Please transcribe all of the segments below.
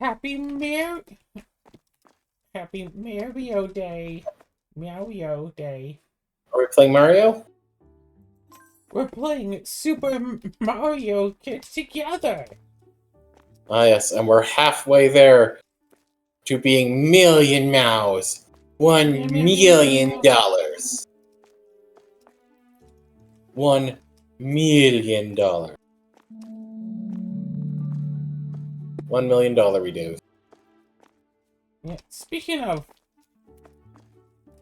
Happy Mar Happy Mario Day. Mario Day. Are we playing Mario? We're playing Super Mario Kart together. Ah, yes, and we're halfway there to being Million Mouse. Meow, $1 meow, meow, meow, million. meow. $1 million. $1 million we do. Yeah, speaking of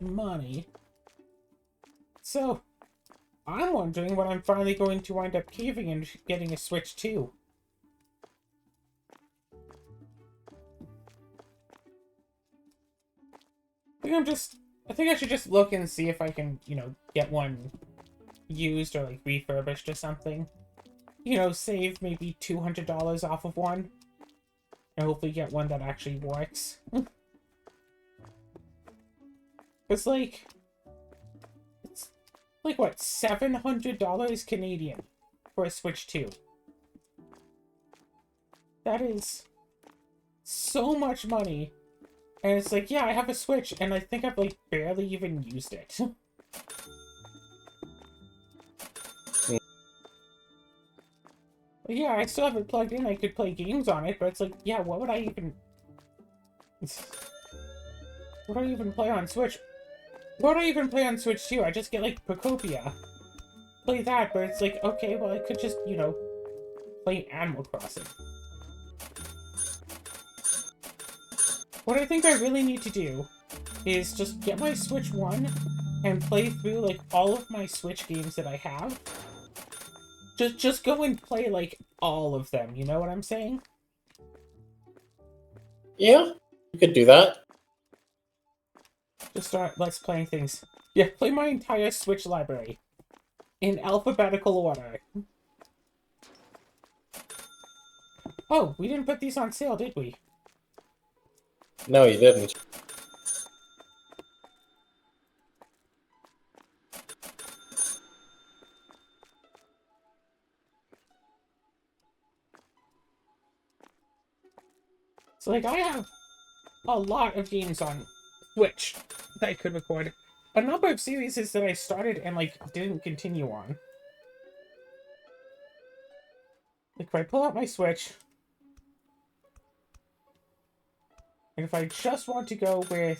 money, so I'm wondering when I'm finally going to wind up caving and getting a Switch 2. I think I should just look and see if I can, get one used or like refurbished or something. Save maybe $200 off of one. And hopefully get one that actually works. It's like what, $700 Canadian for a Switch 2. That is so much money. And it's like, yeah, I have a Switch, and I think I've like barely even used it. But yeah, I still have it plugged in. I could play games on it, but it's like, yeah, what would I even... What do I even play on Switch? What do I even play on Switch 2? I just get, like, Procopia. Play that, but it's like, okay, well, I could just, play Animal Crossing. What I think I really need to do is just get my Switch 1 and play through, like, all of my Switch games that I have. Just go and play, like, all of them, you know what I'm saying? Yeah, you could do that. Just start Let's Playing things. Yeah, play my entire Switch library. In alphabetical order. Oh, we didn't put these on sale, did we? No, you didn't. So, like, I have a lot of games on Switch that I could record. A number of series that I started and, like, didn't continue on. Like, if I pull out my Switch, and if I just want to go with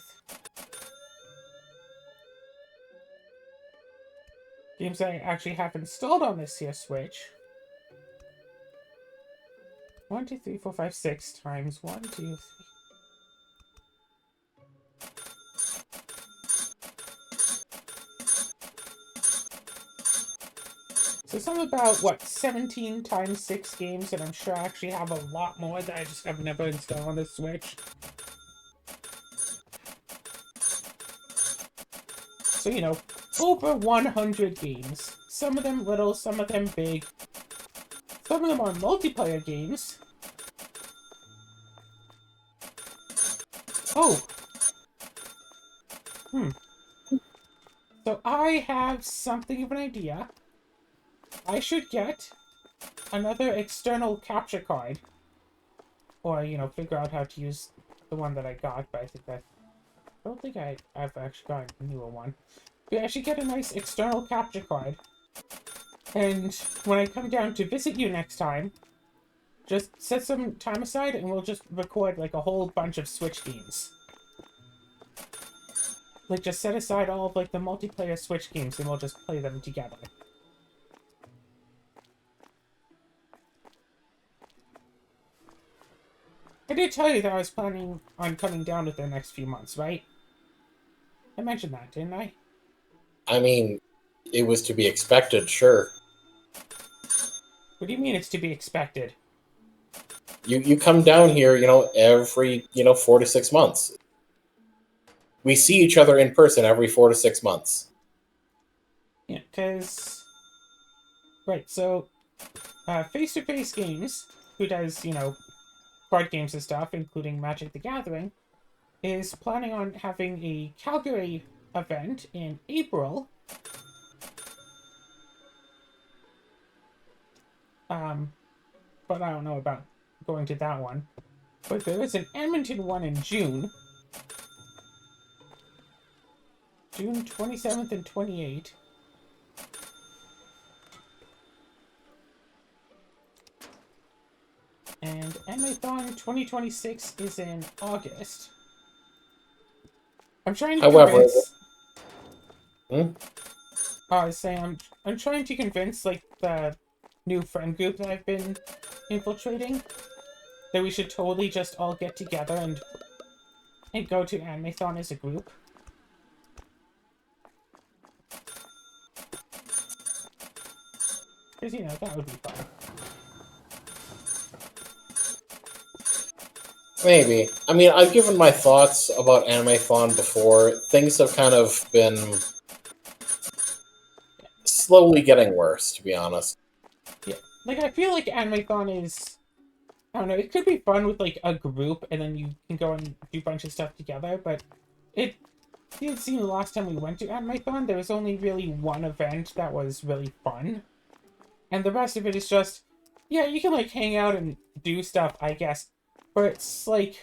games that I actually have installed on this here Switch. 1, 2, 3, 4, 5, 6 times 1, 2, 3. So something about, what, 17 times 6 games, and I'm sure I actually have a lot more that I just have never installed on the Switch. So, over 100 games. Some of them little, some of them big. Some of them are multiplayer games. Oh! So I have something of an idea. I should get another external capture card. Or, figure out how to use the one that I got, but I don't think I've actually got a newer one. But I should get a nice external capture card. And when I come down to visit you next time, just set some time aside and we'll just record like a whole bunch of Switch games. Like, just set aside all of like the multiplayer Switch games and we'll just play them together. I did tell you that I was planning on coming down within the next few months, right? I mentioned that, didn't I? I mean, it was to be expected, sure. What do you mean it's to be expected? You come down here, every, 4 to 6 months. We see each other in person every 4 to 6 months. Yeah, because... Right, so... Face-to-Face Games, who does, card games and stuff, including Magic the Gathering, is planning on having a Calgary event in April. But I don't know about going to that one. But there is an Edmonton one in June. June 27th and 28th. And Animathon 2026 is in August. I'm trying to convince... I was saying, I'm trying to convince, like, the new friend group that I've been infiltrating that we should totally just all get together and go to Animathon as a group. Because, you know, that would be fun. Maybe. I mean, I've given my thoughts about Animathon before. Things have kind of been slowly getting worse, to be honest. Yeah. Like, I feel like Animathon is... I don't know, it could be fun with, like, a group, and then you can go and do a bunch of stuff together, but it did seem the last time we went to Animathon, there was only really one event that was really fun. And the rest of it is just, yeah, you can, like, hang out and do stuff, I guess. But it's, like...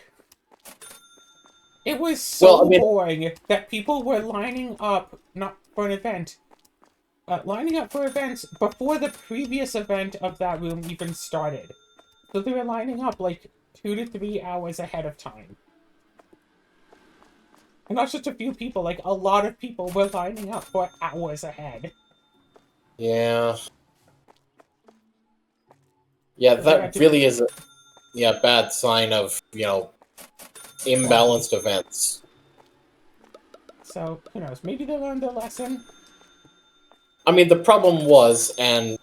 It was so boring that people were lining up, not for an event, lining up for events before the previous event of that room even started. So they were lining up, like, 2 to 3 hours ahead of time. And not just a few people, like, a lot of people were lining up for hours ahead. Yeah. Yeah, that really is a bad sign of, you know, imbalanced events. So, who knows, maybe they learned their lesson? I mean, the problem was, and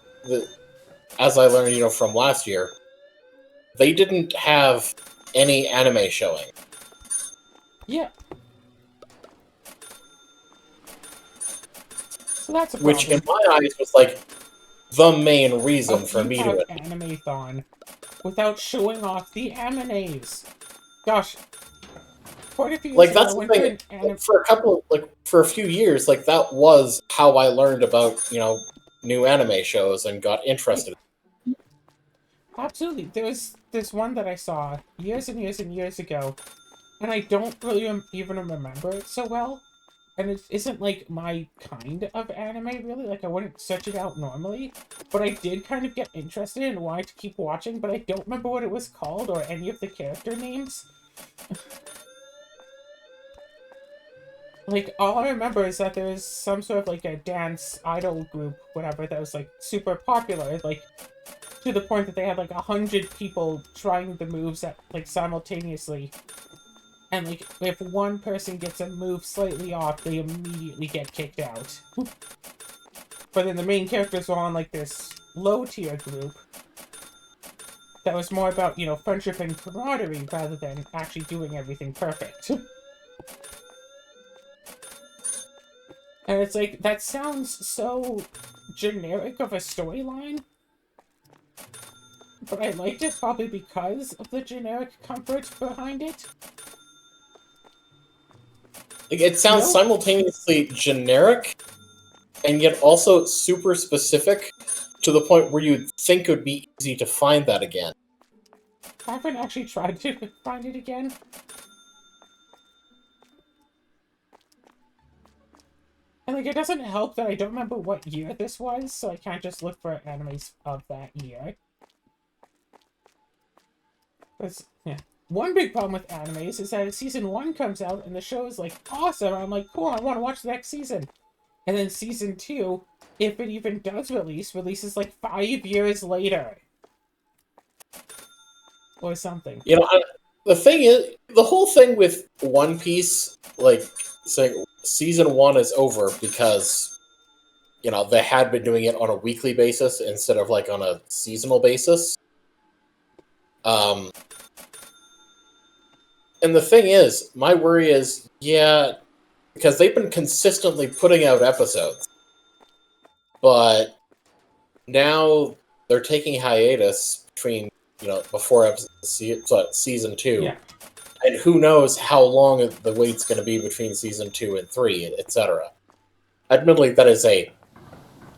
as I learned, you know, from last year, they didn't have any anime showing. Yeah. So that's a problem. Which, in my eyes, was, like, the main reason for me to have Animathon without showing off the animes. Gosh. Quite a few years like, ago, that's the thing. For a few years, like, that was how I learned about, you know, new anime shows and got interested. Absolutely. There was this one that I saw years and years and years ago, and I don't really even remember it so well. And it isn't, like, my kind of anime, really. Like, I wouldn't search it out normally. But I did kind of get interested and wanted to keep watching, but I don't remember what it was called or any of the character names. Like, all I remember is that there was some sort of, like, a dance idol group, whatever, that was, like, super popular. Like, to the point that they had, like, 100 people trying the moves at, like, simultaneously. And, like, if one person gets a move slightly off, they immediately get kicked out. But then the main characters were on, like, this low-tier group that was more about, you know, friendship and camaraderie rather than actually doing everything perfect. And it's like, that sounds so generic of a storyline. But I liked it probably because of the generic comfort behind it. It sounds simultaneously generic, and yet also super specific, to the point where you'd think it would be easy to find that again. I haven't actually tried to find it again. And, like, it doesn't help that I don't remember what year this was, so I can't just look for animes of that year. Yeah. One big problem with animes is that season 1 comes out and the show is, like, awesome. I'm like, cool, I want to watch the next season. And then season 2, if it even does releases, like, 5 years later. Or something. You know, the thing is, the whole thing with One Piece, like, saying season 1 is over because, you know, they had been doing it on a weekly basis instead of, like, on a seasonal basis. And the thing is, my worry is, yeah, because they've been consistently putting out episodes, but now they're taking hiatus between, you know, before season 2, yeah. And who knows how long the wait's going to be between season 2 and 3, etc. Admittedly, that is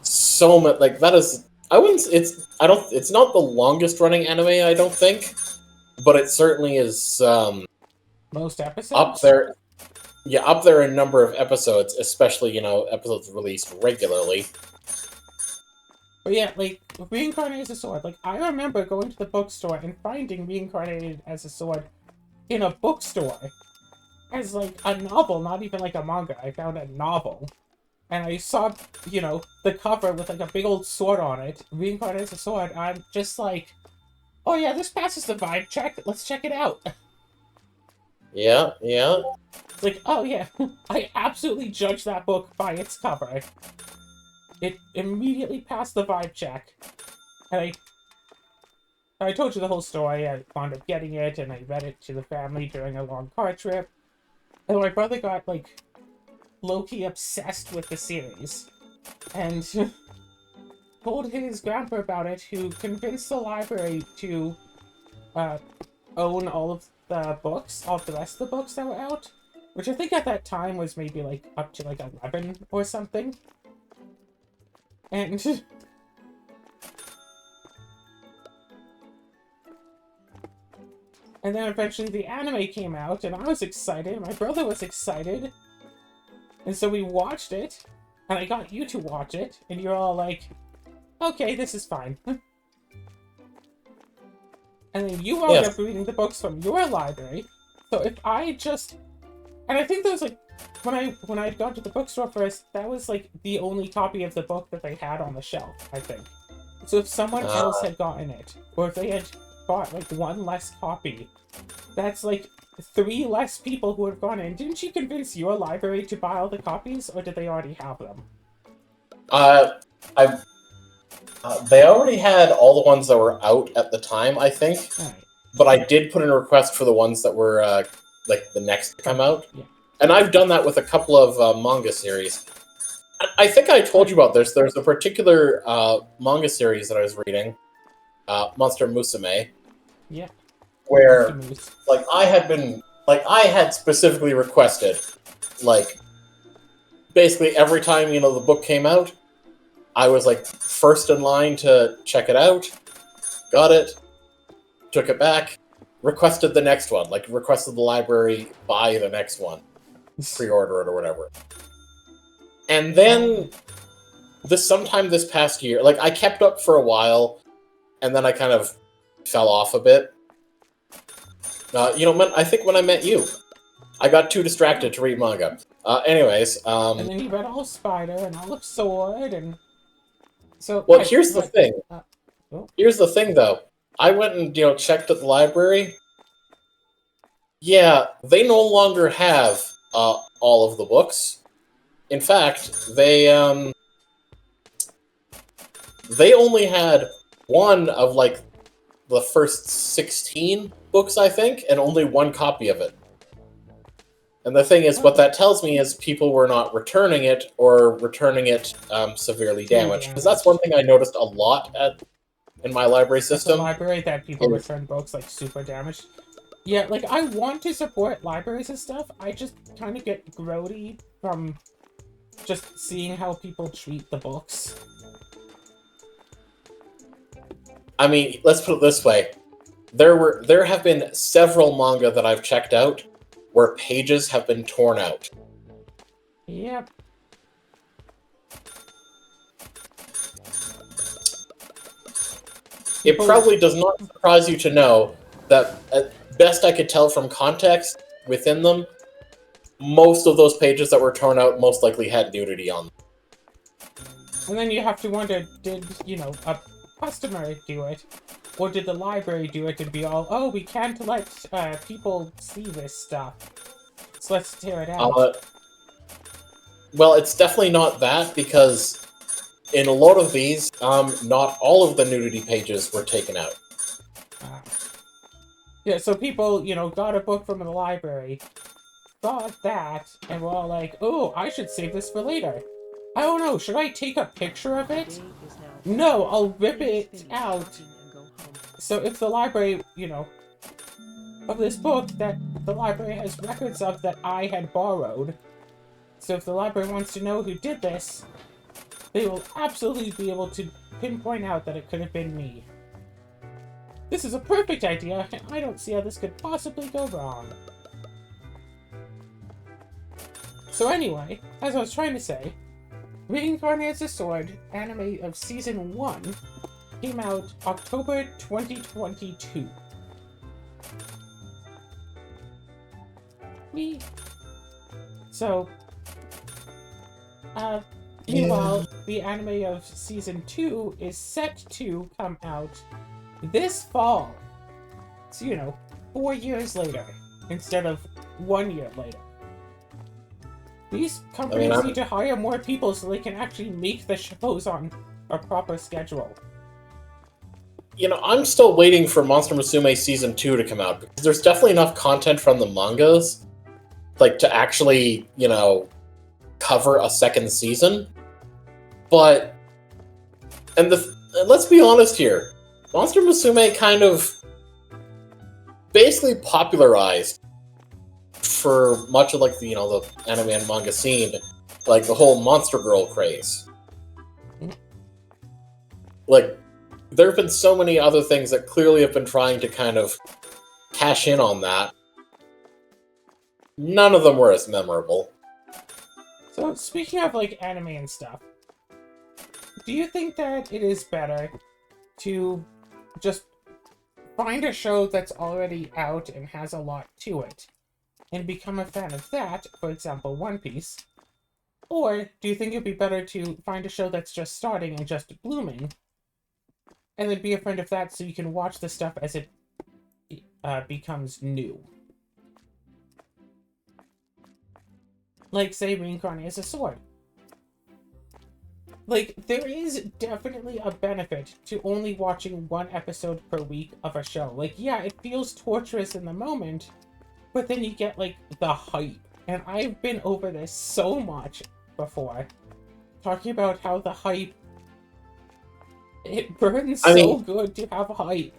so much, like, that is, it's not the longest running anime, I don't think, but it certainly is Most episodes? up there. Yeah, up there in number of episodes, especially, episodes released regularly. But yeah, like, Reincarnated as a Sword, like, I remember going to the bookstore and finding Reincarnated as a Sword in a bookstore as, like, a novel, not even, like, a manga. I found a novel. And I saw, the cover with, like, a big old sword on it, Reincarnated as a Sword. I'm just like, oh yeah, this passes the vibe check. Let's check it out. Yeah. It's like, oh yeah, I absolutely judged that book by its cover. It immediately passed the vibe check. And I told you the whole story. I wound up getting it, and I read it to the family during a long car trip. And my brother got, like, low-key obsessed with the series. And told his grandpa about it, who convinced the library to own all of the books, all of the rest of the books that were out. Which I think at that time was maybe, like, up to, like, 11 or something. And and then eventually the anime came out, and I was excited, my brother was excited, and so we watched it, and I got you to watch it, and you're all like, okay, this is fine. And then you wound up reading the books from your library, so if I just... And I think that was, like, when I'd gone to the bookstore first, that was, like, the only copy of the book that they had on the shelf, I think. So if someone else had gotten it, or if they had bought, like, one less copy, that's, like, 3 less people who have gone in. Didn't you convince your library to buy all the copies, or did they already have them? They already had all the ones that were out at the time, I think. Alright. But I did put in a request for the ones that were, like, the next to come out. Yeah. And I've done that with a couple of manga series. I think I told you about this. There's a particular manga series that I was reading, Monster Musume. Yeah. Where, like, I had specifically requested, like, basically every time, the book came out, I was, like, first in line to check it out, got it, took it back, requested the next one, like, requested the library buy the next one, pre-order it or whatever. And then, sometime this past year, like, I kept up for a while, and then I kind of fell off a bit. I think when I met you, I got too distracted to read manga. Anyways, And then you read all of Spider and all of Sword, and... So... Well, here's the thing. Oh. Here's the thing, though. I went and, checked at the library. Yeah, they no longer have all of the books. In fact, they only had one of, like, the first 16 books, I think, and only one copy of it. And the thing is, what that tells me is people were not returning it, or returning it severely damaged. Because that's one thing I noticed a lot in my library system. The library, that people return books, like, super damaged. Yeah, like, I want to support libraries and stuff, I just kind of get grody from just seeing how people treat the books. I mean, let's put it this way. There have been several manga that I've checked out where pages have been torn out. Yep. It probably does not surprise you to know that, at best I could tell from context within them, most of those pages that were torn out most likely had nudity on them. And then you have to wonder, did, a customer do it? Or did the library do it and be all, oh, we can't let people see this stuff, so let's tear it out? Well, it's definitely not that, because in a lot of these, not all of the nudity pages were taken out. Yeah, so people, got a book from the library, thought that, and were all like, oh, I should save this for later. I don't know, should I take a picture of it? No, I'll rip it out. So if the library, of this book that the library has records of that I had borrowed, so if the library wants to know who did this, they will absolutely be able to pinpoint out that it could have been me. This is a perfect idea, and I don't see how this could possibly go wrong. So anyway, as I was trying to say, Reincarnate as a Sword anime of Season 1 came out October 2022. So, meanwhile, the anime of Season 2 is set to come out this fall. So, 4 years later, instead of 1 year later. These companies need to hire more people so they can actually make the shows on a proper schedule. I'm still waiting for Monster Musume Season 2 to come out, because there's definitely enough content from the mangas, to actually, cover a second season. But, and let's be honest here, Monster Musume kind of basically popularized for much of the anime and manga scene, the whole Monster Girl craze. There have been so many other things that clearly have been trying to kind of cash in on that. None of them were as memorable. So, speaking of, anime and stuff, do you think that it is better to just find a show that's already out and has a lot to it, and become a fan of that, for example, One Piece? Or do you think it'd be better to find a show that's just starting and just blooming, and then be a friend of that so you can watch the stuff as it becomes new? Say, Reincarnate as a Sword. There is definitely a benefit to only watching one episode per week of a show. Yeah, it feels torturous in the moment, but then you get, the hype. And I've been over this so much before, talking about how the hype, it burns so good to have hype.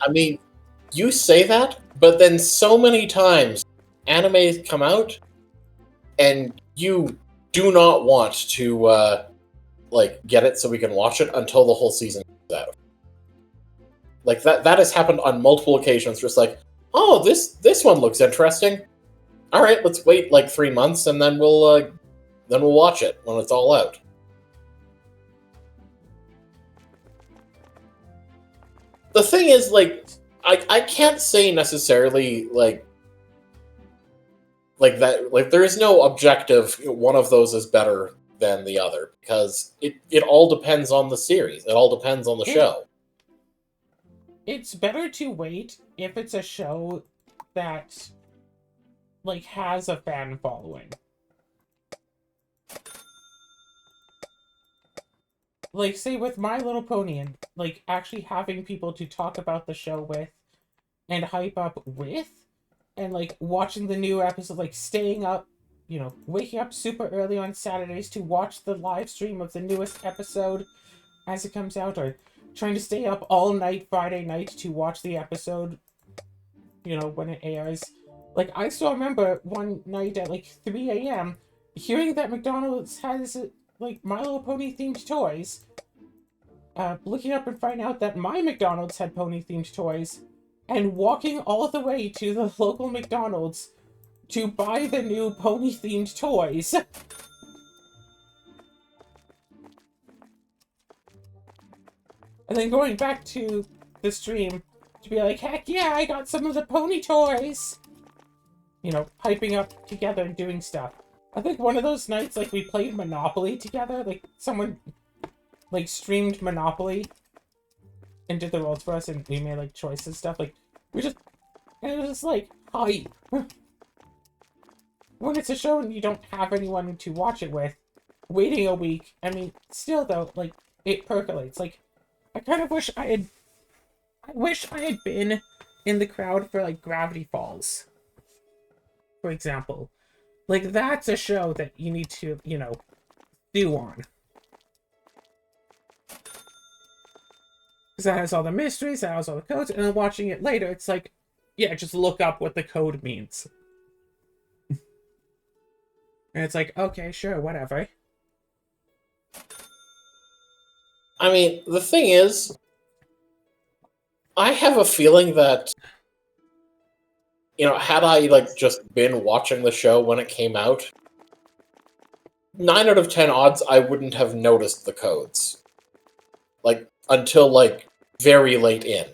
You say that, but then so many times animes come out, and you do not want to, get it so we can watch it until the whole season comes out. That has happened on multiple occasions. Just oh, this one looks interesting. All right, let's wait 3 months, and then we'll watch it when it's all out. The thing is, I can't say necessarily that there is no objective one of those is better than the other, because it all depends on the series. It all depends on the show. It's better to wait if it's a show that has a fan following. Say with My Little Pony, and actually having people to talk about the show with and hype up with, and watching the new episode, staying up, waking up super early on Saturdays to watch the live stream of the newest episode as it comes out, or trying to stay up all night Friday night to watch the episode, when it airs. I still remember one night at 3 a.m. hearing that McDonald's has My Little Pony themed toys, looking up and finding out that my McDonald's had pony themed toys, and walking all the way to the local McDonald's to buy the new pony-themed toys. And then going back to the stream to be heck yeah, I got some of the pony toys! Hyping up together and doing stuff. I think one of those nights, we played Monopoly together, someone, streamed Monopoly and did the rolls for us, and we made, choices and stuff, we just, and it was just, hype. When it's a show and you don't have anyone to watch it with, waiting a week, still though, it percolates. I kind of wish I had been in the crowd for, Gravity Falls, for example. That's a show that you need to, stew on. Because that has all the mysteries, that has all the codes, and then watching it later, it's yeah, just look up what the code means. And it's okay, sure, whatever. The thing is, I have a feeling that, had I like just been watching the show when it came out, 9 out of 10 odds I wouldn't have noticed the codes. Like, until like very late in.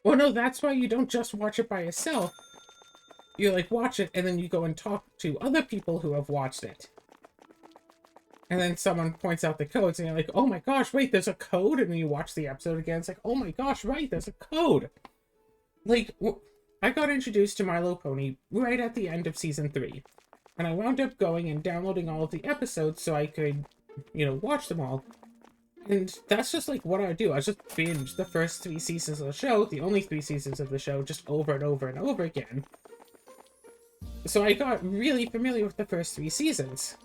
Well, no, that's why you don't just watch it by yourself. You like watch it and then you go and talk to other people who have watched it. And then someone points out the codes and you're like, oh my gosh, wait, there's a code? And then you watch the episode again, it's like, oh my gosh, right, there's a code. Like, I got introduced to My Little Pony right at the end of season 3. And I wound up going and downloading all of the episodes so I could, watch them all. And that's just like what I do. I just binge the first 3 seasons of the show, the only 3 seasons of the show, just over and over and over again. So I got really familiar with the first 3 seasons.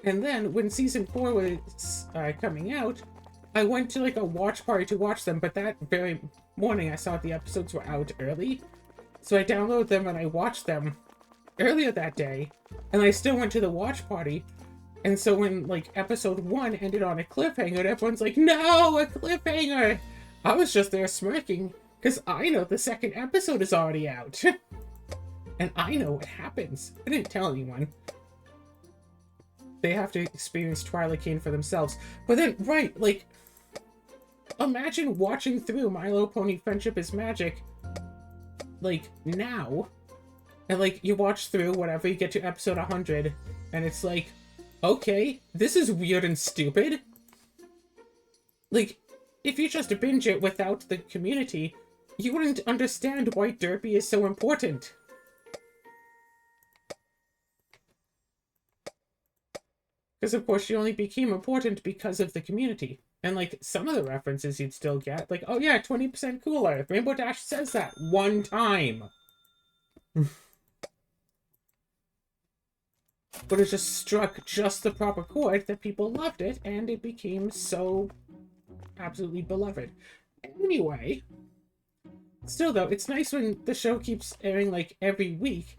And then, when season 4 was coming out, I went to like a watch party to watch them, but that very morning I saw the episodes were out early. So I downloaded them and I watched them earlier that day, and I still went to the watch party. And so when like episode 1 ended on a cliffhanger, everyone's like, no, a cliffhanger! I was just there smirking, because I know the second episode is already out. And I know what happens. I didn't tell anyone. They have to experience Twilight Cane for themselves. But then, right, like, imagine watching through My Little Pony Friendship is Magic, like, now. And, like, you watch through whatever, you get to episode 100, and it's like, okay, this is weird and stupid. Like, if you just binge it without the community, you wouldn't understand why Derpy is so important. Because, of course, she only became important because of the community. And, like, some of the references you'd still get, like, oh yeah, 20% cooler. Rainbow Dash says that one time. But it just struck just the proper chord that people loved it, and it became so absolutely beloved. Anyway, still, though, it's nice when the show keeps airing, like, every week,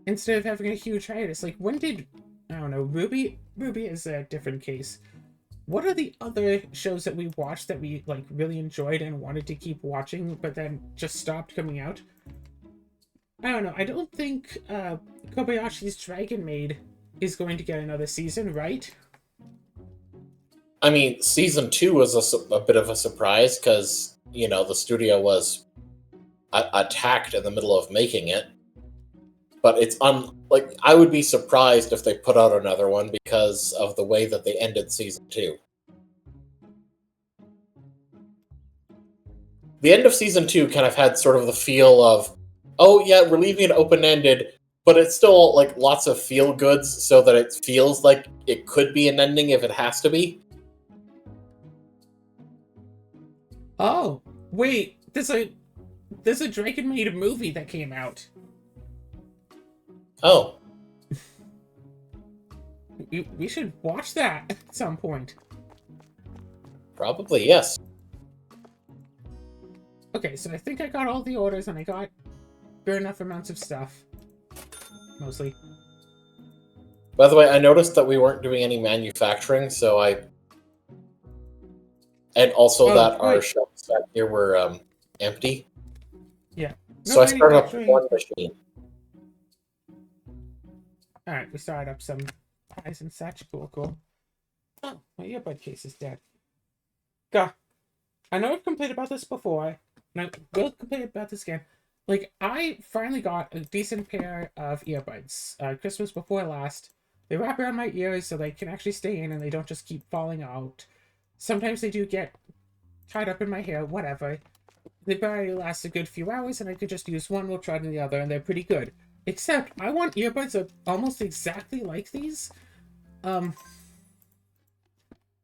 instead of having a huge hiatus. Like, when did, I don't know, Ruby is a different case. What are the other shows that we watched that we, like, really enjoyed and wanted to keep watching, but then just stopped coming out? I don't know, I don't think, Kobayashi's Dragon Maid is going to get another season, right? I mean, season 2 was a bit of a surprise, because, the studio was attacked in the middle of making it. But it's I would be surprised if they put out another one because of the way that they ended season 2. The end of season 2 kind of had sort of the feel of, oh yeah, we're leaving it open-ended, but it's still like lots of feel-goods so that it feels like it could be an ending if it has to be. Oh, wait, there's a Dragon Maid movie that came out. Oh. We should watch that at some point. Probably, yes. Okay, so I think I got all the orders and I got fair enough amounts of stuff. Mostly. By the way, I noticed that we weren't doing any manufacturing, so and also that our shelves back here were empty. Yeah. No, so I started up one machine. Alright, we started up some pies and such. Cool. Oh, my earbud case is dead. Gah. I know I've complained about this before, and I will complain about this again. Like, I finally got a decent pair of earbuds. Christmas before last. They wrap around my ears so they can actually stay in and they don't just keep falling out. Sometimes they do get tied up in my hair, whatever. They barely last a good few hours and I could just use one while trying the other and they're pretty good. Except, I want earbuds that are almost exactly like these.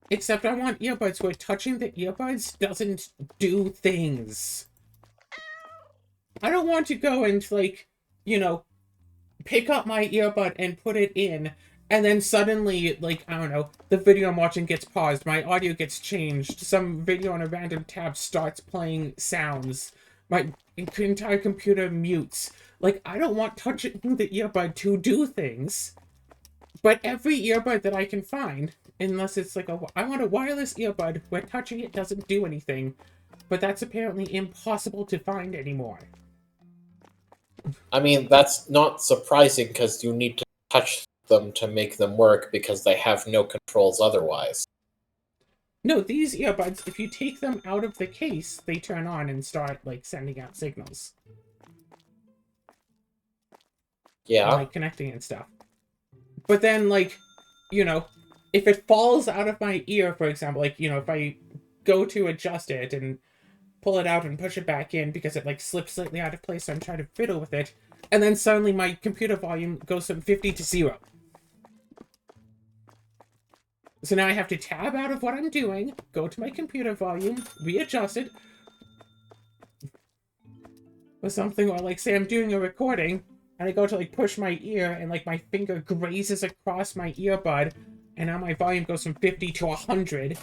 Except I want earbuds where touching the earbuds doesn't do things. I don't want to go and, like, pick up my earbud and put it in, and then suddenly, like, I don't know, the video I'm watching gets paused, my audio gets changed, some video on a random tab starts playing sounds, my entire computer mutes. Like, I don't want touching the earbud to do things. But every earbud that I can find, unless it's like I want a wireless earbud where touching it doesn't do anything, but that's apparently impossible to find anymore. I mean, that's not surprising because you need to touch them to make them work because they have no controls otherwise. No, these earbuds, if you take them out of the case, they turn on and start, like, sending out signals. Yeah. And, like, connecting and stuff. But then, like, you know, if it falls out of my ear, for example, like, you know, if I go to adjust it and pull it out and push it back in because it, like, slips slightly out of place, so I'm trying to fiddle with it, and then suddenly my computer volume goes from 50 to 0. So now I have to tab out of what I'm doing, go to my computer volume, readjust it, or something, or like say I'm doing a recording, and I go to like push my ear, and like my finger grazes across my earbud, and now my volume goes from 50 to 100,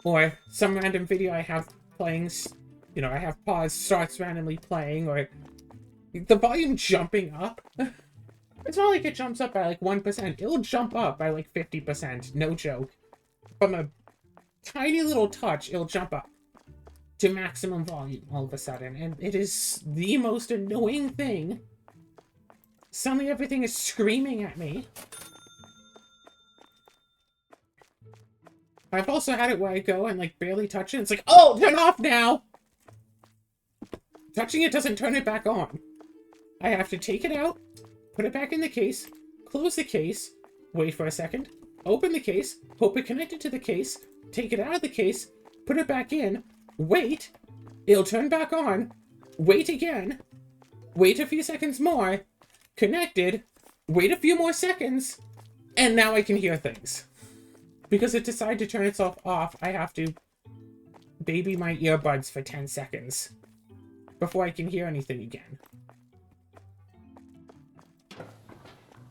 or some random video I have playing, you know, I have pause, starts randomly playing, or the volume jumping up. It's not like it jumps up by like 1%. It'll jump up by like 50%. No joke. From a tiny little touch, it'll jump up to maximum volume all of a sudden. And it is the most annoying thing. Suddenly everything is screaming at me. I've also had it where I go and like barely touch it. It's like, oh, turn off now! Touching it doesn't turn it back on. I have to take it out, put it back in the case, close the case, wait for a second, open the case, hope it connected to the case, take it out of the case, put it back in, wait, it'll turn back on, wait again, wait a few seconds more, connected, wait a few more seconds, and now I can hear things. Because it decided to turn itself off, I have to baby my earbuds for 10 seconds before I can hear anything again.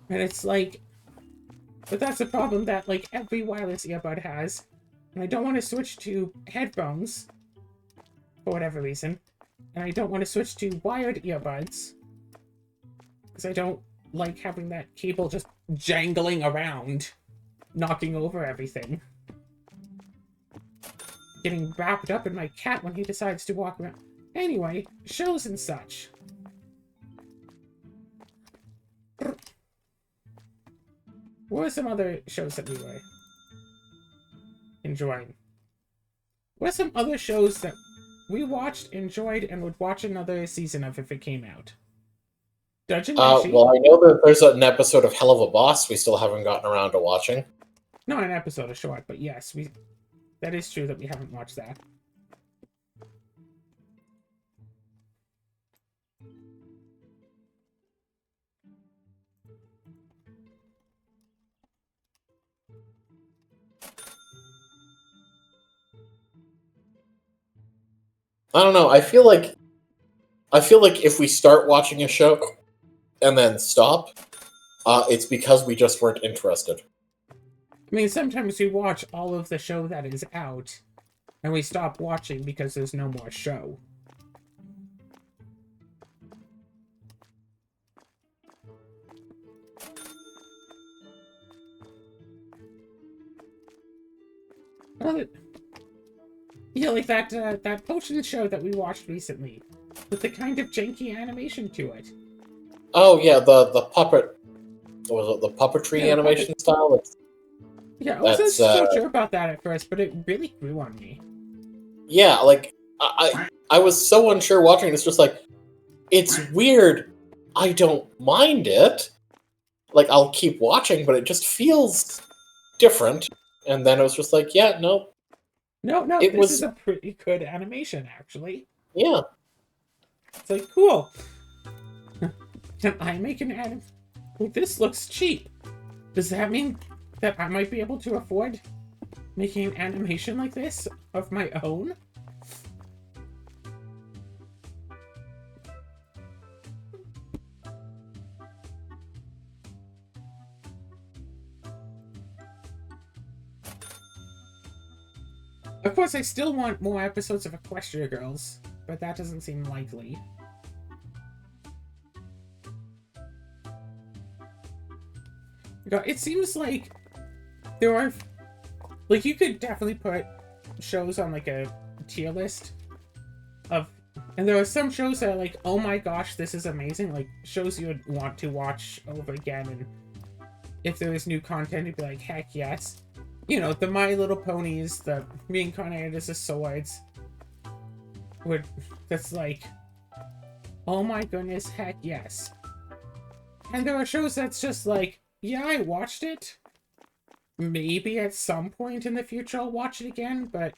And it's like, but that's a problem that like every wireless earbud has. And I don't want to switch to headphones for whatever reason. And I don't want to switch to wired earbuds because I don't like having that cable just jangling around, knocking over everything. Getting wrapped up in my cat when he decides to walk around. Anyway, shows and such. What are some other shows that we were enjoying? What are some other shows that we watched, enjoyed, and would watch another season of if it came out? Dungeon Meshi? Well, I know that there's an episode of Hell of a Boss we still haven't gotten around to watching. Not an episode, a short, but yes, that is true that we haven't watched that. I don't know. I feel like if we start watching a show and then stop, it's because we just weren't interested. I mean, sometimes we watch all of the show that is out, and we stop watching because there's no more show. Yeah, like that potion show that we watched recently, with the kind of janky animation to it. Oh yeah, the puppet, what was it, the puppetry animation style? Yeah, I wasn't so sure about that at first, but it really grew on me. Yeah, like I was so unsure watching. It's just like, it's weird. I don't mind it. Like, I'll keep watching, but it just feels different. And then it was just like, yeah, no. No, this is a pretty good animation, actually. Yeah. It's like, cool. Can I make an anime? Well, this looks cheap. Does that mean that I might be able to afford making an animation like this of my own? Of course, I still want more episodes of Equestria Girls, but that doesn't seem likely. It seems like there are Like, you could definitely put shows on, like, a tier list of... And there are some shows that are like, oh my gosh, this is amazing. Like, shows you would want to watch over again. And if there was new content, you'd be like, heck yes. You know, the My Little Ponies, the Reincarnated as Swords. That's like, oh my goodness, heck yes. And there are shows that's just like, yeah, I watched it. Maybe at some point in the future I'll watch it again, but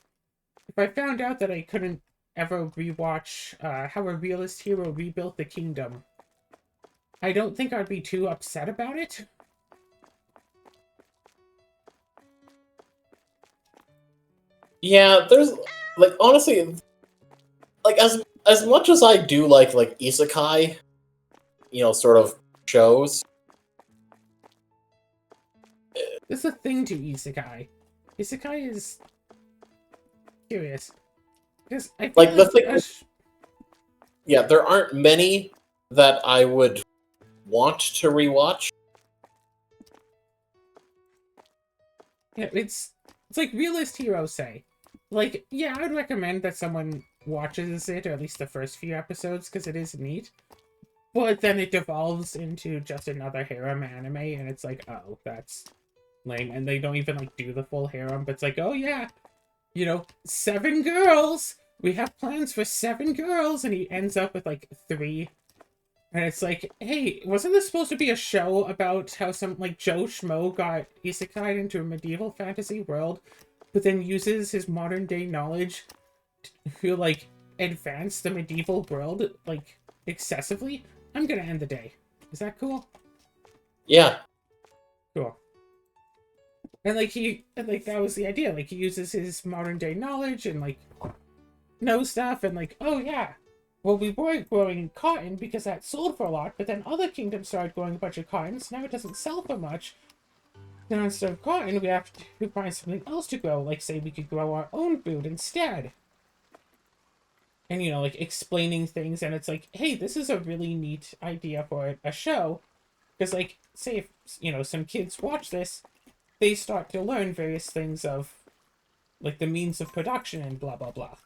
if I found out that I couldn't ever rewatch How a Realist Hero Rebuilt the Kingdom, I don't think I'd be too upset about it. Yeah, there's like honestly, like as much as I do like isekai, sort of shows. There's a thing to isekai. Isekai is curious because I feel Like the thing, yeah, there aren't many that I would want to rewatch. Yeah, it's like Realist Heroes say. Like, yeah, I would recommend that someone watches it, or at least the first few episodes, because it is neat. But then it devolves into just another harem anime, and it's like, oh, that's lame. And they don't even, like, do the full harem, but it's like, oh, yeah, 7 girls! We have plans for 7 girls! And he ends up with, like, 3. And it's like, hey, wasn't this supposed to be a show about how some, like, Joe Schmo got isekai into a medieval fantasy world, but then uses his modern-day knowledge to, like, advance the medieval world, like, excessively? I'm gonna end the day. Is that cool? Yeah. Cool. And, like, that was the idea. Like, he uses his modern-day knowledge and, like, knows stuff, and, like, oh, yeah. Well, we were growing cotton because that sold for a lot, but then other kingdoms started growing a bunch of cotton, so now it doesn't sell for much. Then instead of cotton, we have to find something else to grow. Like, say, we could grow our own food instead. And, like, explaining things, and it's like, hey, this is a really neat idea for a show. Because, like, say if, some kids watch this, they start to learn various things of, like, the means of production and blah, blah, blah.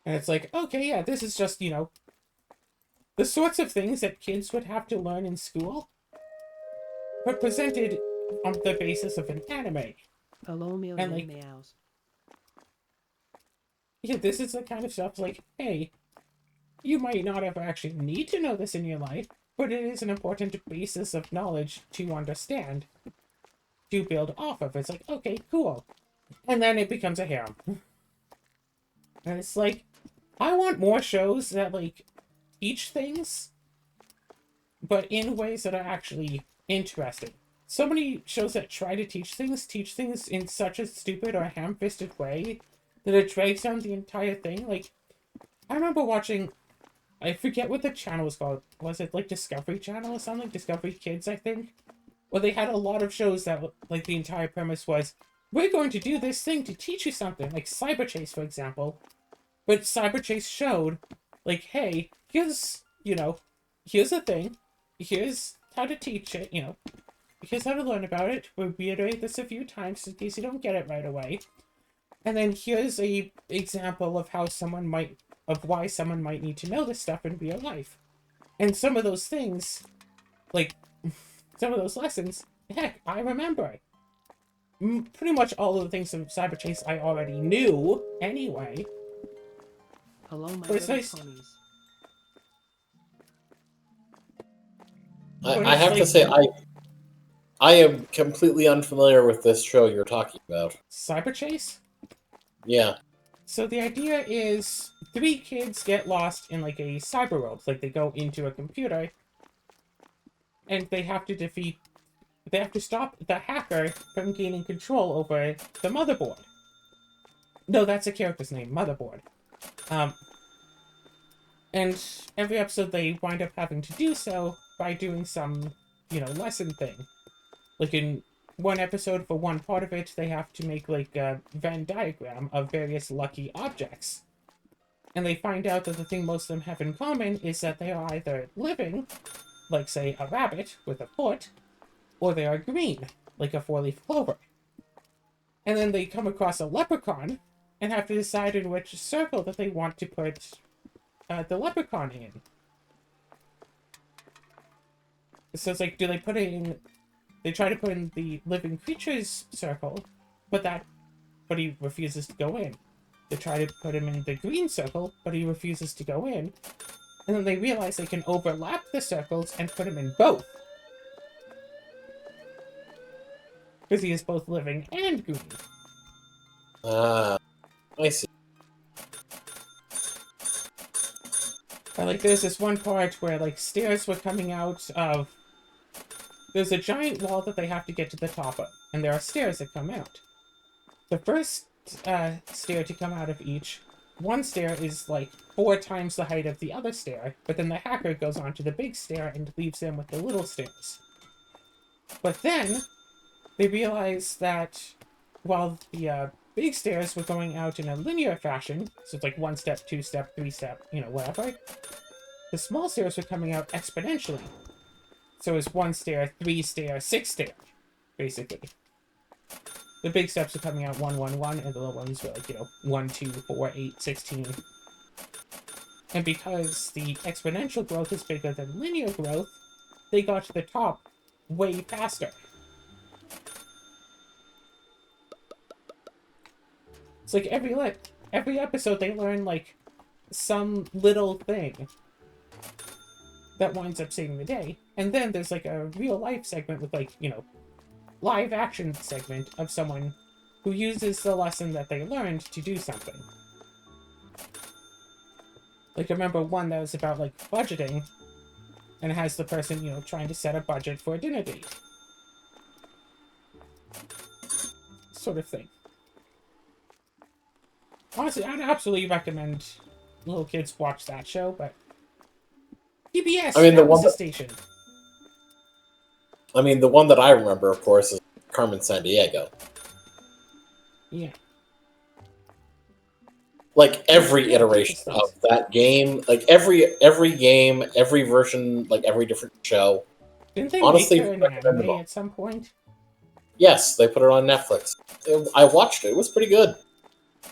And it's like, okay, yeah, this is just, the sorts of things that kids would have to learn in school, but presented on the basis of an anime. Hello, million And, like, meows. Yeah, this is the kind of stuff like, hey, you might not ever actually need to know this in your life, but it is an important basis of knowledge to understand, to build off of. It's like, okay, cool. And then it becomes a harem. And it's like, I want more shows that, like, teach things, but in ways that are actually interesting. So many shows that try to teach things in such a stupid or ham-fisted way that it drags down the entire thing. Like, I remember watching, I forget what the channel was called. Was it, like, Discovery Channel or something? Discovery Kids, I think? Well, they had a lot of shows that, like, the entire premise was, we're going to do this thing to teach you something. Like Cyber Chase, for example. But Cyber Chase showed, like, hey, here's a thing. Here's how to teach it, Here's how to learn about it. We'll reiterate this a few times in case you don't get it right away. And then here's a example of why someone might need to know this stuff in real life. And some of those things, like, some of those lessons, heck, I remember. Pretty much all of the things from Cyber Chase I already knew anyway. Hello, my But it's little nice. ponies. But I it's have to like- say, I am completely unfamiliar with this show you're talking about. Cyber Chase? Yeah. So the idea is 3 kids get lost in, like, a cyber world. Like, they go into a computer, and they have to stop the hacker from gaining control over the motherboard. No, that's a character's name, Motherboard. And every episode they wind up having to do so by doing some, lesson thing. Like, in one episode, for one part of it, they have to make, like, a Venn diagram of various lucky objects. And they find out that the thing most of them have in common is that they are either living, like, say, a rabbit with a foot, or they are green, like a 4-leaf clover. And then they come across a leprechaun and have to decide in which circle that they want to put the leprechaun in. So it's like, do they put it in... They try to put in the living creatures circle, but he refuses to go in. They try to put him in the green circle, but he refuses to go in. And then they realize they can overlap the circles and put him in both. Because he is both living and green. I see. But, like, there's this one part where, like, stairs were coming out of... There's a giant wall that they have to get to the top of, and there are stairs that come out. The first stair to come out of each, one stair is, like, 4 times the height of the other stair, but then the hacker goes on to the big stair and leaves them with the little stairs. But then, they realize that while the big stairs were going out in a linear fashion, so it's like 1 step, 2 step, 3 step, you know, whatever, the small stairs were coming out exponentially. So it's 1 stair, 3 stair, 6 stair, basically. The big steps are coming out 1, 1, 1, and the little ones were like, you know, 1, 2, 4, 8, 16. And because the exponential growth is bigger than linear growth, they got to the top way faster. It's like every episode they learn, like, some little thing that winds up saving the day. And then there's, like, a real-life segment with, like, you know, live-action segment of someone who uses the lesson that they learned to do something. Like, I remember one that was about, like, budgeting, and it has the person, you know, trying to set a budget for a dinner date. Sort of thing. Honestly, I'd absolutely recommend little kids watch that show, but PBS, I mean, that was the station. I mean, the one that I remember, of course, is Carmen Sandiego. Yeah. Like, every iteration of that game, like, every game, every version, like, every different show. Didn't they Honestly, make her an anime at some point? Yes, they put it on Netflix. I watched it. It was pretty good.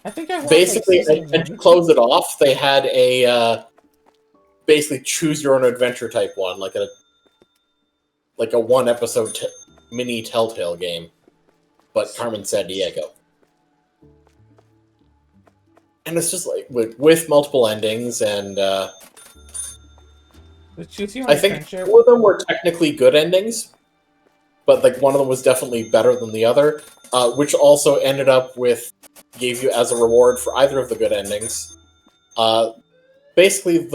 I think I watched, Basically, like, and to close it off, they had a basically choose your own adventure type one, like a 1 episode mini Telltale game, but Carmen Sandiego. And it's just like with multiple endings, and Choose Your Own I think Adventure. 2 of them were technically good endings, but like one of them was definitely better than the other, which also ended up with gave you as a reward for either of the good endings. Basically,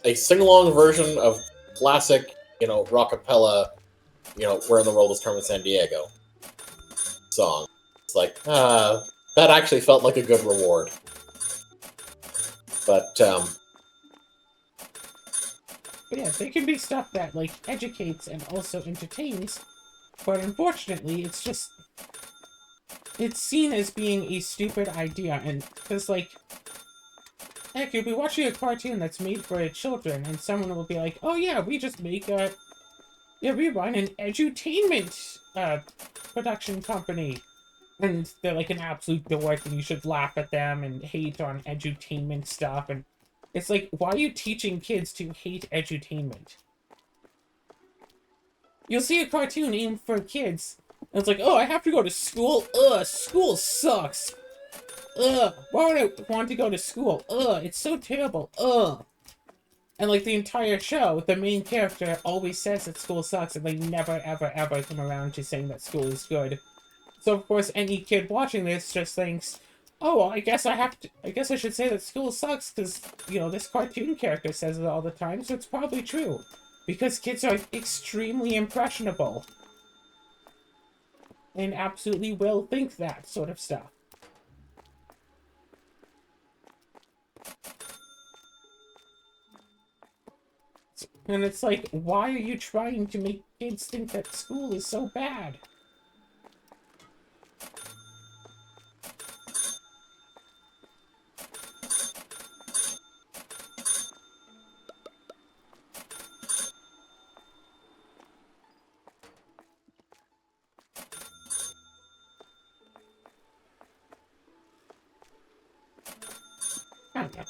a sing-along version of classic, you know, rockapella, you know, Where in the World is Carmen Sandiego song. It's like, that actually felt like a good reward. But yeah, they can be stuff that, like, educates and also entertains, but unfortunately, it's seen as being a stupid idea, and, because, like, heck, you'll be watching a cartoon that's made for children, and someone will be like, oh yeah, we run an edutainment, production company. And they're like an absolute dork, and you should laugh at them and hate on edutainment stuff, and it's like, why are you teaching kids to hate edutainment? You'll see a cartoon aimed for kids, and it's like, oh, I have to go to school? Ugh, school sucks. Ugh, why would I want to go to school? Ugh, it's so terrible. Ugh. And, like, the entire show, the main character always says that school sucks, and they never, ever, ever come around to saying that school is good. So, of course, any kid watching this just thinks, oh, well, I guess I should say that school sucks, because, you know, this cartoon character says it all the time, so it's probably true. Because kids are extremely impressionable. And absolutely will think that sort of stuff. And it's like, why are you trying to make kids think that school is so bad?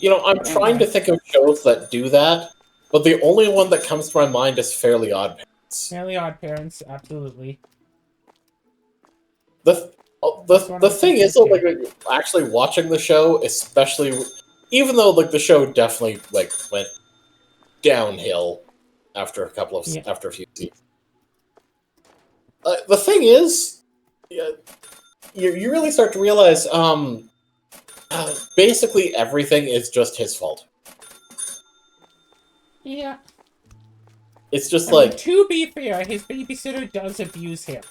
I'm trying to think of shows that do that, but the only one that comes to my mind is Fairly Odd Parents. Fairly Odd Parents, absolutely. The That's one the of the thing is, things, though, like actually watching the show, especially even though like the show definitely like went downhill after after a few seasons. The thing is, yeah, you really start to realize basically everything is just his fault. Yeah. It's just I mean, like, to be fair, his babysitter does abuse him.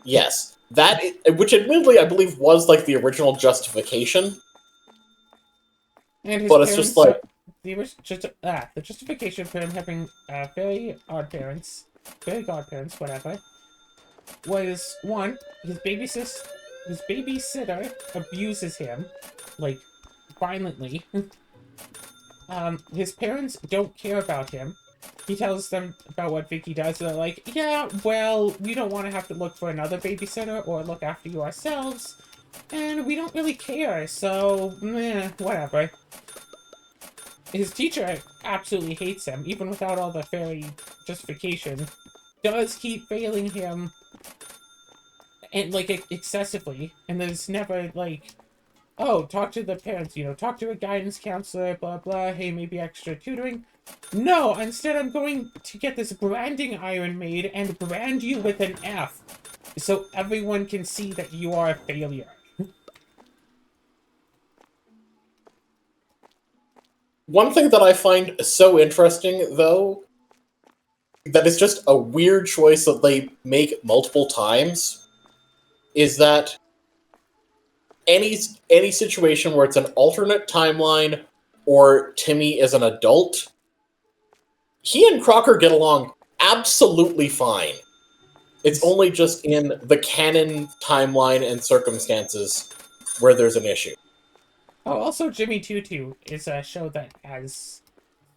yes, which admittedly I believe was like the original justification, And his but it's just parents, like, the justification for him having very odd parents, very godparents, whatever, was one, his babysitter abuses him, like, violently. His parents don't care about him. He tells them about what Vicky does. They're like, yeah, well, we don't want to have to look for another babysitter or look after you ourselves. And we don't really care, so, whatever. His teacher absolutely hates him, even without all the fairy justification. Does keep failing him, and, like, excessively. And there's never, like, oh, talk to the parents, talk to a guidance counselor, blah, blah, hey, maybe extra tutoring. No, instead I'm going to get this branding iron made and brand you with an F, so everyone can see that you are a failure. one thing that I find so interesting, though, that is just a weird choice that they make multiple times, is that any situation where it's an alternate timeline or Timmy is an adult, he and Crocker get along absolutely fine. It's only just in the canon timeline and circumstances where there's an issue. Oh, also Jimmy Tutu is a show that has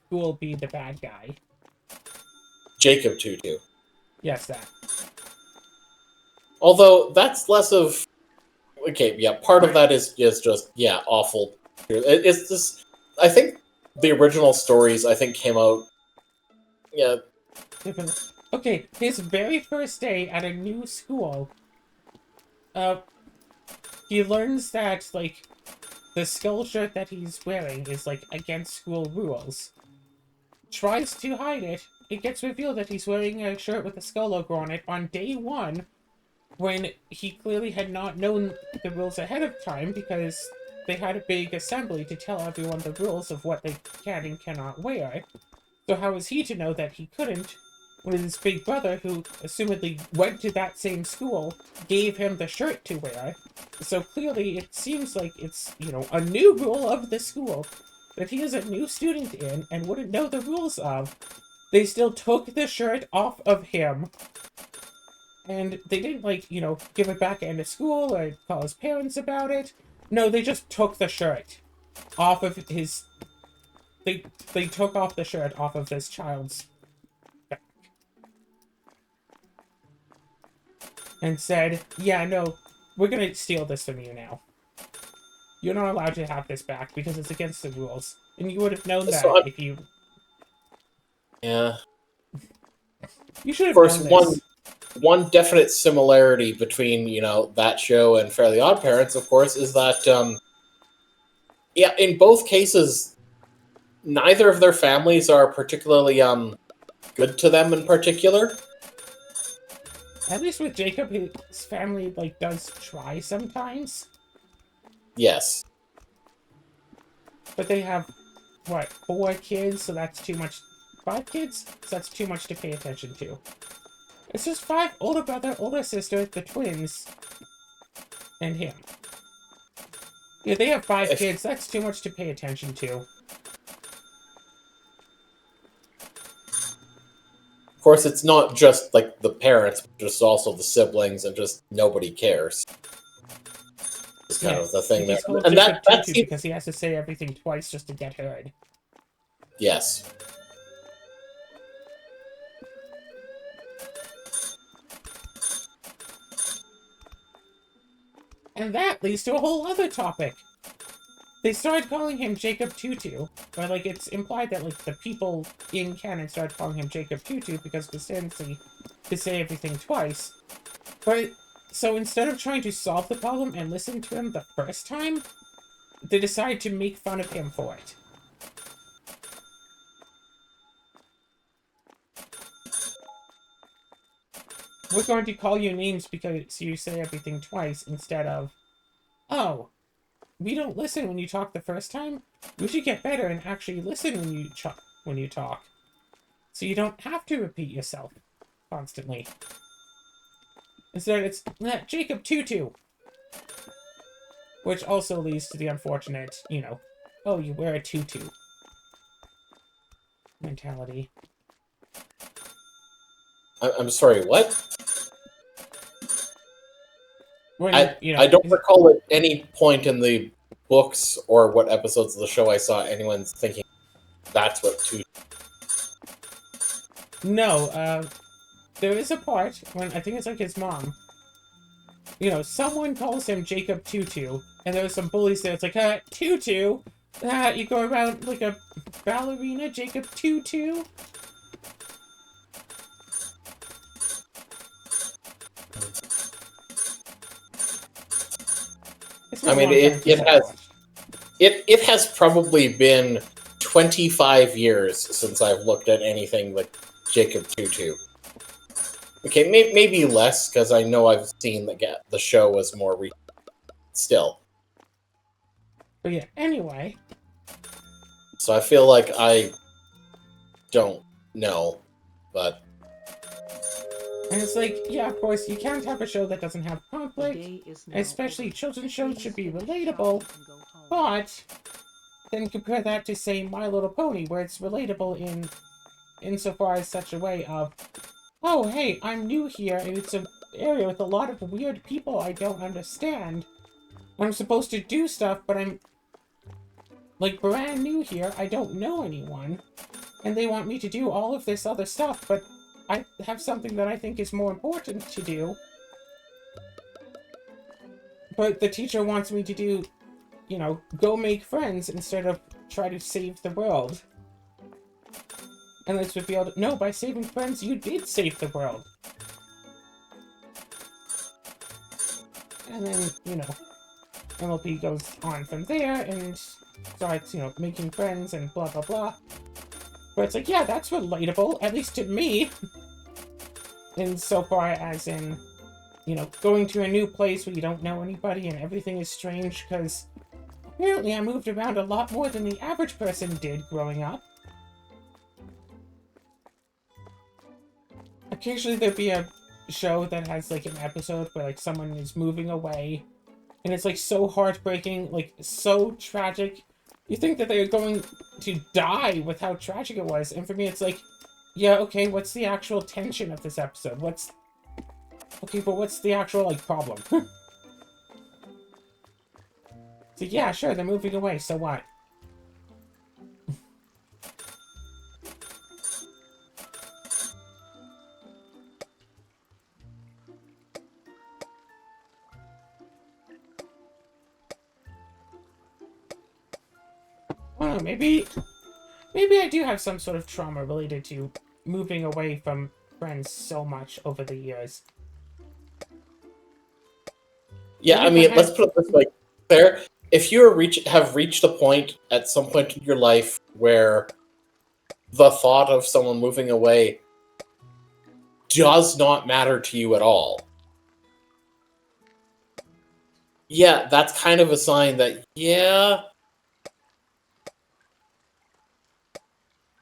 who will be the bad guy. Jacob Tutu. Yes, that. Although that's less of okay, yeah, part of that is just awful. It's just I think the original stories came out Okay, his very first day at a new school, he learns that, like, the skull shirt that he's wearing is, like, against school rules. Tries to hide it. It gets revealed that he's wearing a shirt with a skull logo on it on day one, when he clearly had not known the rules ahead of time because they had a big assembly to tell everyone the rules of what they can and cannot wear. So how was he to know that he couldn't when his big brother, who assumedly went to that same school, gave him the shirt to wear? So clearly it seems like it's, a new rule of the school that he is a new student in and wouldn't know the rules of. They still took the shirt off of him. And they didn't, give it back at the end of school or call his parents about it. No, they just took the shirt off of his... They took off the shirt off of this child's back. And said, yeah, no, we're gonna steal this from you now. You're not allowed to have this back because it's against the rules. And you would have known that if you... Yeah. You should have Of course, known this. One definite similarity between, that show and Fairly Odd Parents, of course, is that, in both cases, neither of their families are particularly, good to them in particular. At least with Jacob, his family, does try sometimes. Yes. But they have, 4 kids, so that's too much. 5 kids? So that's too much to pay attention to. It's just 5, older brother, older sister, the twins, and him. Yeah, they have 5 kids, that's too much to pay attention to. Of course, it's not just, the parents, but just also the siblings, and just nobody cares. It's kind of the thing there. And that's because he has to say everything twice just to get heard. Yes. And that leads to a whole other topic. They started calling him Jacob Tutu, but like it's implied that like the people in canon started calling him Jacob Tutu because consistency to say everything twice. But so instead of trying to solve the problem and listen to him the first time, they decided to make fun of him for it. We're going to call you names because you say everything twice instead of, oh, we don't listen when you talk the first time. We should get better and actually listen when you talk, so you don't have to repeat yourself constantly. Instead, it's Jacob Tutu, which also leads to the unfortunate, you know, oh, you wear a tutu mentality. I'm sorry, what? When, I don't recall at any point in the books or what episodes of the show I saw anyone thinking that's what tutu. No, there is a part when I think it's like his mom. You know, someone calls him Jacob Tutu, and there's some bullies there. It's like, Tutu? You go around like a ballerina, Jacob Tutu? I mean, it has probably been 25 years since I've looked at anything like Jacob Tutu. Okay, maybe less, because I know I've seen the show was more still. But yeah, anyway. So I feel like I don't know, but... And it's like, yeah, of course, you can't have a show that doesn't have conflict, especially children's shows should be relatable, but then compare that to, say, My Little Pony, where it's relatable insofar as such a way of, oh, hey, I'm new here, and it's an area with a lot of weird people I don't understand. I'm supposed to do stuff, but I'm, like, brand new here, I don't know anyone, and they want me to do all of this other stuff, but I have something that I think is more important to do. But the teacher wants me to do, you know, go make friends instead of try to save the world. And this would be able to, no, by saving friends, you did save the world. And then, you know, MLP goes on from there and starts, you know, making friends and blah, blah, blah. But it's like, yeah, that's relatable, at least to me. Insofar as in, you know, going to a new place where you don't know anybody and everything is strange, because apparently I moved around a lot more than the average person did growing up. Occasionally there'd be a show that has, like, an episode where, like, someone is moving away, and it's, like, so heartbreaking, like, so tragic. You think that they're going to die with how tragic it was, and for me it's like, yeah, okay, what's the actual tension of this episode? Okay, but what's the actual, like, problem? So yeah, sure, they're moving away, so what? I don't know, maybe I do have some sort of trauma related to moving away from friends so much over the years. Yeah, I mean, let's put it this way. Claire, if you have reached a point at some point in your life where the thought of someone moving away does not matter to you at all, yeah, that's kind of a sign that, yeah,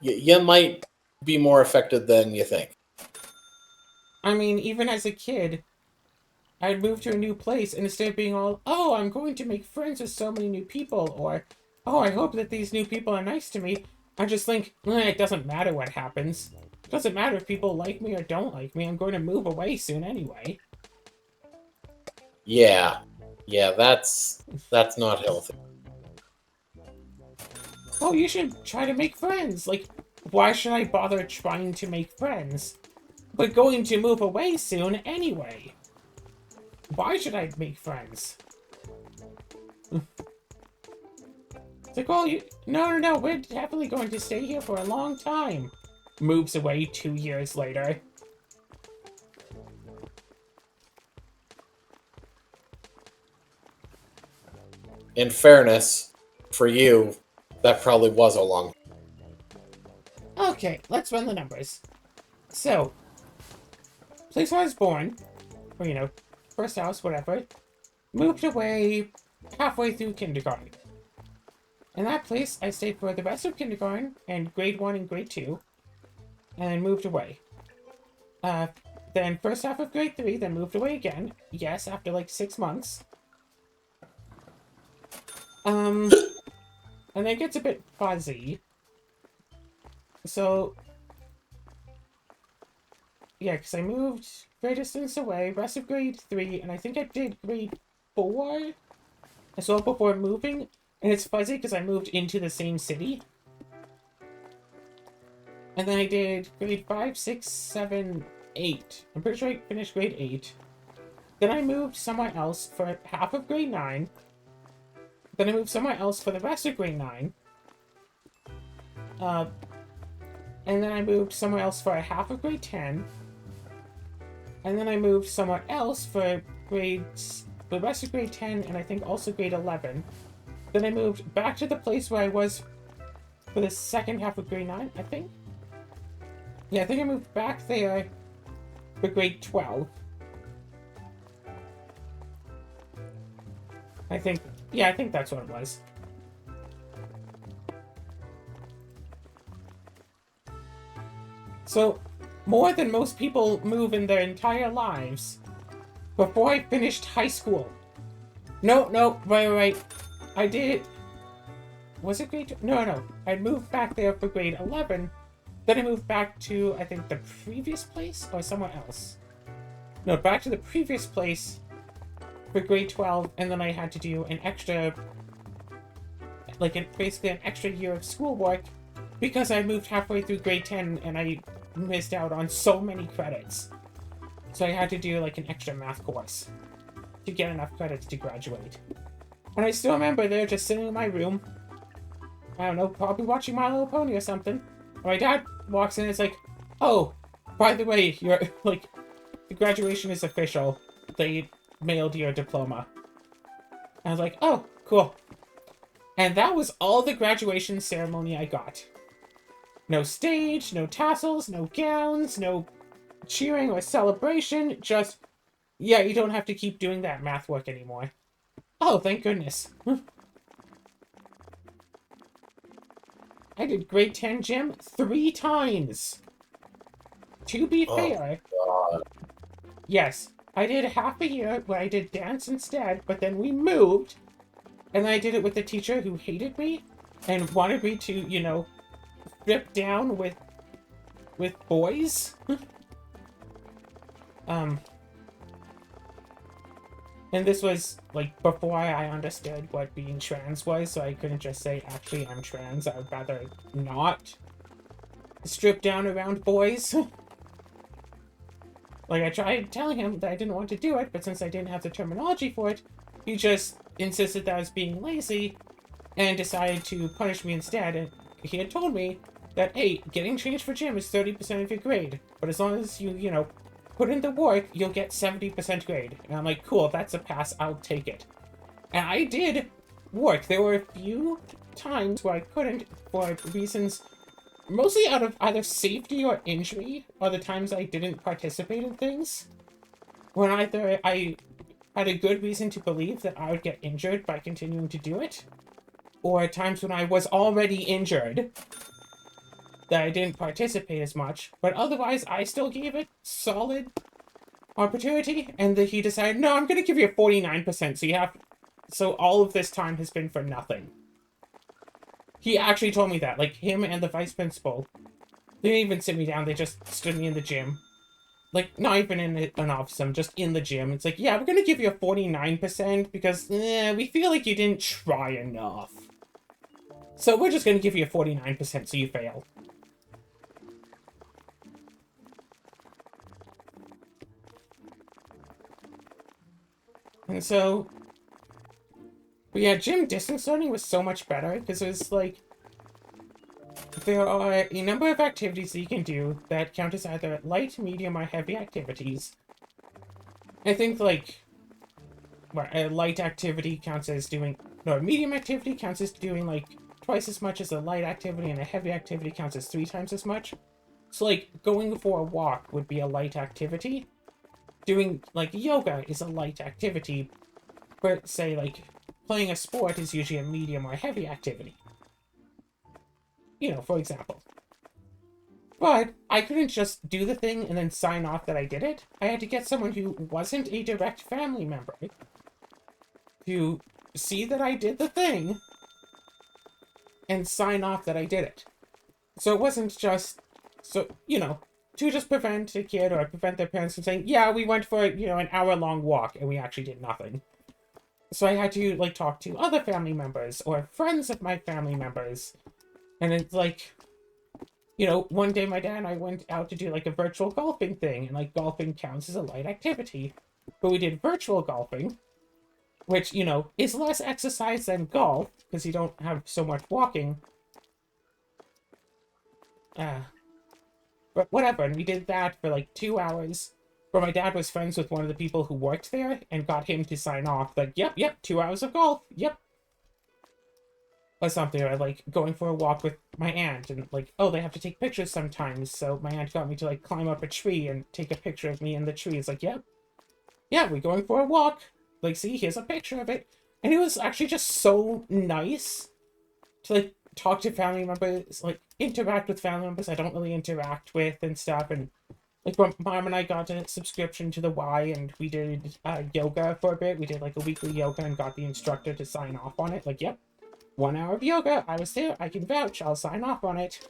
you might be more affected than you think. I mean, even as a kid, I'd move to a new place, and instead of being all, oh, I'm going to make friends with so many new people, or, oh, I hope that these new people are nice to me, I just think, it doesn't matter what happens. It doesn't matter if people like me or don't like me, I'm going to move away soon anyway. Yeah, that's not healthy. Oh, you should try to make friends. Like, why should I bother trying to make friends? We're going to move away soon anyway. Why should I make friends? It's like, oh, no, we're definitely going to stay here for a long time. Moves away 2 years later. In fairness, for you, that probably was a long. Okay, let's run the numbers. So, place where I was born, or, first house, whatever, moved away halfway through kindergarten. In that place, I stayed for the rest of kindergarten and grade 1 and grade 2, and then moved away. Then first half of grade 3, then moved away again. Yes, after like 6 months. And it gets a bit fuzzy. So, yeah, because I moved great distance away, rest of grade 3, and I think I did grade 4 as well before moving. And it's fuzzy because I moved into the same city. And then I did grade 5, 6, 7, 8. I'm pretty sure I finished grade 8. Then I moved somewhere else for half of grade 9. Then I moved somewhere else for the rest of grade 9. And then I moved somewhere else for a half of grade 10. And then I moved somewhere else for the rest of grade 10 and I think also grade 11. Then I moved back to the place where I was for the second half of grade 9, I think. Yeah, I think I moved back there for grade 12. I think that's what it was. So, more than most people move in their entire lives before I finished high school. No, right. I did... Was it grade 2? No. I moved back there for grade 11. Then I moved back to, I think, the previous place or somewhere else. No, back to the previous place for grade 12, and then I had to do an extra... basically an extra year of schoolwork because I moved halfway through grade 10 and I missed out on so many credits. So I had to do, an extra math course to get enough credits to graduate. And I still remember there just sitting in my room, I don't know, probably watching My Little Pony or something. And my dad walks in and is like, oh, by the way, you're, the graduation is official. They mailed your diploma. And I was like, oh, cool. And that was all the graduation ceremony I got. No stage, no tassels, no gowns, no cheering or celebration, just, yeah, you don't have to keep doing that math work anymore. Oh, thank goodness. I did grade 10 gym 3 times. To be fair, God. yes, I did half a year where I did dance instead, but then we moved, and then I did it with the teacher who hated me and wanted me to, strip down with boys. And this was, before I understood what being trans was, so I couldn't just say, actually, I'm trans. I would rather not strip down around boys. I tried telling him that I didn't want to do it, but since I didn't have the terminology for it, he just insisted that I was being lazy and decided to punish me instead. And he had told me that, hey, getting changed for gym is 30% of your grade, but as long as you put in the work, you'll get 70% grade. And I'm like, cool, that's a pass, I'll take it. And I did work. There were a few times where I couldn't for reasons mostly out of either safety or injury, or the times I didn't participate in things. When either I had a good reason to believe that I would get injured by continuing to do it, or times when I was already injured that I didn't participate as much, but otherwise I still gave it solid opportunity, and he decided, no, I'm gonna give you a 49%, so all of this time has been for nothing. He actually told me that, him and the vice principal. They didn't even sit me down, they just stood me in the gym. Not even in an office, I'm just in the gym. It's like, yeah, we're gonna give you a 49% because, we feel like you didn't try enough. So we're just gonna give you a 49% so you fail. And so, But yeah, gym distance learning was so much better because it's like there are a number of activities that you can do that count as either light, medium, or heavy activities. I think like a light activity counts as doing no, a medium activity counts as doing like twice as much as a light activity, and a heavy activity counts as 3 times as much. So like going for a walk would be a light activity. Doing like yoga is a light activity, but say like playing a sport is usually a medium or heavy activity. You know, for example. But I couldn't just do the thing and then sign off that I did it. I had to get someone who wasn't a direct family member to see that I did the thing and sign off that I did it. So it wasn't just, so, you know, to just prevent a kid or prevent their parents from saying, yeah, we went for, you know, an hour-long walk and we actually did nothing. So I had to, like, talk to other family members or friends of my family members. And it's like, you know, one day my dad and I went out to do, like, a virtual golfing thing. And, like, golfing counts as a light activity. But we did virtual golfing, which, you know, is less exercise than golf, because you don't have so much walking. But whatever, and we did that for, like, 2 hours. Where my dad was friends with one of the people who worked there, and got him to sign off, like, yep, 2 hours of golf, yep. Or something, or, like, going for a walk with my aunt, and, like, oh, they have to take pictures sometimes, so my aunt got me to, like, climb up a tree and take a picture of me in the tree. It's like, yep. Yeah, we're going for a walk. Like, see, here's a picture of it. And it was actually just so nice to, like, talk to family members, like, interact with family members I don't really interact with and stuff, and like, when Mom and I got a subscription to the Y, and we did yoga for a bit. We did, like, a weekly yoga and got the instructor to sign off on it. Like, yep, 1 hour of yoga. I was there. I can vouch. I'll sign off on it.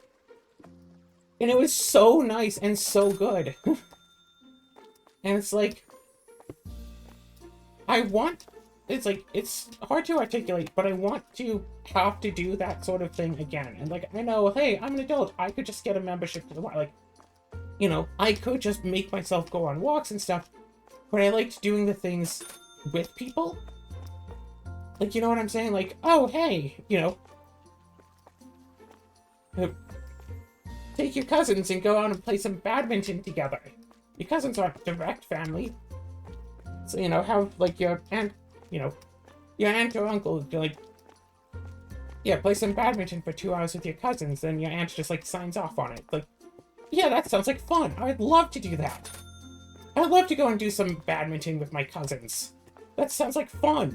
And it was so nice and so good. And it's like, it's like, it's hard to articulate, but I want to have to do that sort of thing again. And, like, I know, hey, I'm an adult. I could just get a membership to the Y. Like, you know, I could just make myself go on walks and stuff, but I liked doing the things with people. Like, you know what I'm saying? Like, oh, hey, you know, take your cousins and go out and play some badminton together. Your cousins aren't direct family. So, you know, have, like, your aunt, you know, your aunt or uncle, like, yeah, play some badminton for 2 hours with your cousins, then your aunt just, like, signs off on it. Like, yeah, that sounds like fun. I'd love to do that. I'd love to go and do some badminton with my cousins. That sounds like fun.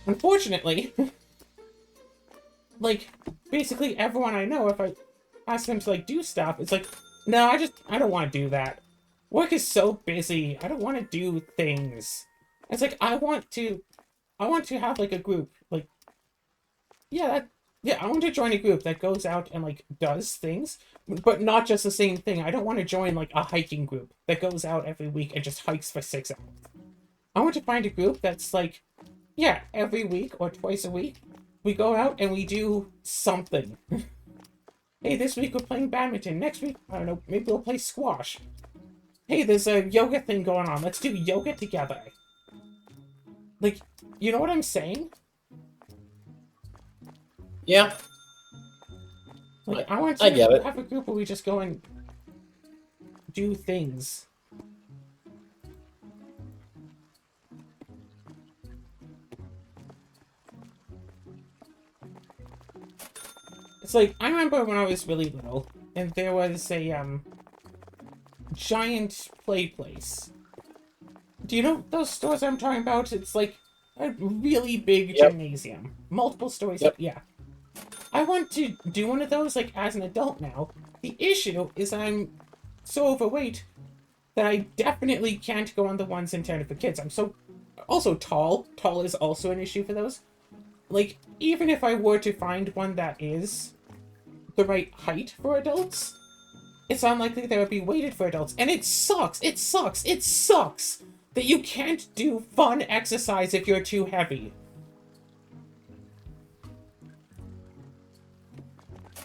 Unfortunately, like, basically everyone I know, if I ask them to, like, do stuff, it's like, no, I don't want to do that. Work is so busy. I don't want to do things. It's like, I want to have, like, a group, like, yeah, I want to join a group that goes out and, like, does things, but not just the same thing. I don't want to join, like, a hiking group that goes out every week and just hikes for 6 hours. I want to find a group that's, like, yeah, every week or twice a week, we go out and we do something. Hey, this week we're playing badminton. Next week, I don't know, maybe we'll play squash. Hey, there's a yoga thing going on. Let's do yoga together. Like, you know what I'm saying? Yeah. Like, I want I get to it. have a group where we just go and do things. It's like, I remember when I was really little, and there was a, giant play place. Do you know those stores I'm talking about? It's like a really big gymnasium. Multiple stories. Yep. Yeah. I want to do one of those, like, as an adult now. The issue is I'm so overweight that I definitely can't go on the ones intended for kids. I'm so... Also tall. Tall is also an issue for those. Like, even if I were to find one that is the right height for adults, it's unlikely they would be weighted for adults. And it sucks! It sucks! It sucks! That you can't do fun exercise if you're too heavy.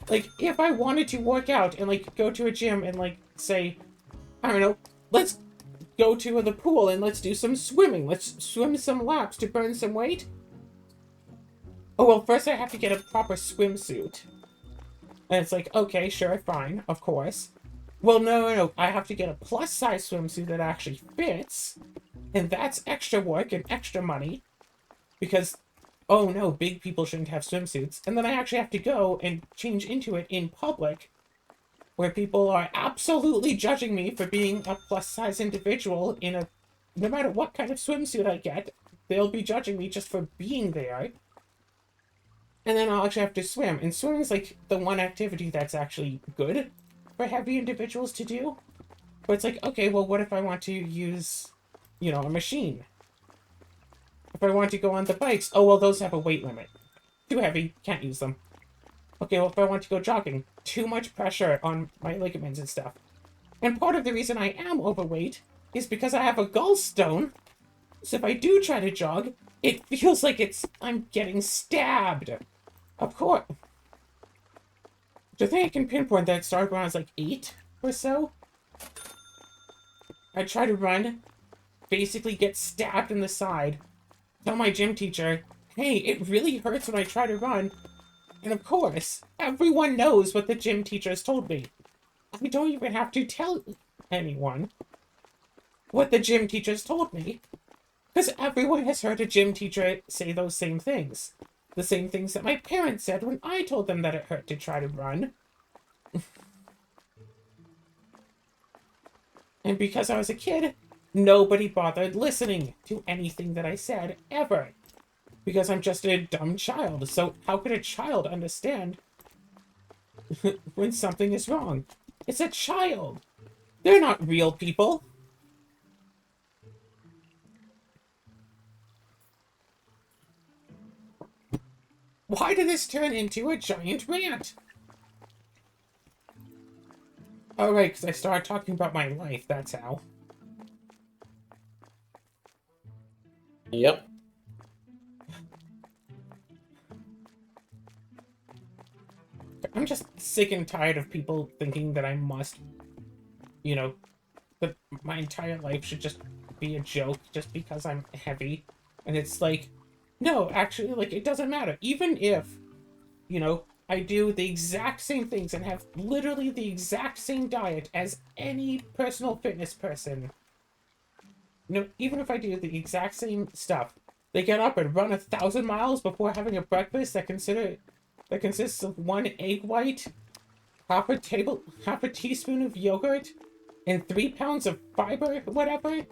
Like, if I wanted to work out and, like, go to a gym and, like, say, I don't know, let's go to the pool and let's do some swimming. Let's swim some laps to burn some weight. Oh, well, first I have to get a proper swimsuit. And it's like, okay, sure, fine, of course. Well, no, I have to get a plus-size swimsuit that actually fits. And that's extra work and extra money. Because, oh no, big people shouldn't have swimsuits. And then I actually have to go and change into it in public, where people are absolutely judging me for being a plus-size individual in a... No matter what kind of swimsuit I get, they'll be judging me just for being there. And then I'll actually have to swim. And swimming is like the one activity that's actually good for heavy individuals to do. But it's like, okay, well, what if I want to use, you know, a machine? If I want to go on the bikes, oh, well, those have a weight limit. Too heavy, can't use them. Okay, well, if I want to go jogging, too much pressure on my ligaments and stuff. And part of the reason I am overweight is because I have a gallstone. So if I do try to jog, it feels like I'm getting stabbed. Of course. The thing I can pinpoint that started when I was like 8 or so. I try to run, basically get stabbed in the side, tell my gym teacher, hey, it really hurts when I try to run. And of course, everyone knows what the gym teacher has told me. I don't even have to tell anyone what the gym teacher has told me. Because everyone has heard a gym teacher say those same things. The same things that my parents said when I told them that it hurt to try to run. And because I was a kid, nobody bothered listening to anything that I said, ever. Because I'm just a dumb child, so how could a child understand when something is wrong? It's a child! They're not real people! Why did this turn into a giant rant? Oh, right, because I started talking about my life, that's how. Yep. I'm just sick and tired of people thinking that I must, you know, that my entire life should just be a joke just because I'm heavy. And it's like, no, actually, like, it doesn't matter. Even if, you know, I do the exact same things and have literally the exact same diet as any personal fitness person. You know, even if I do the exact same stuff, they get up and run 1,000 miles before having a breakfast that consists of 1 egg white, half a teaspoon of yogurt, and 3 pounds of fiber, whatever.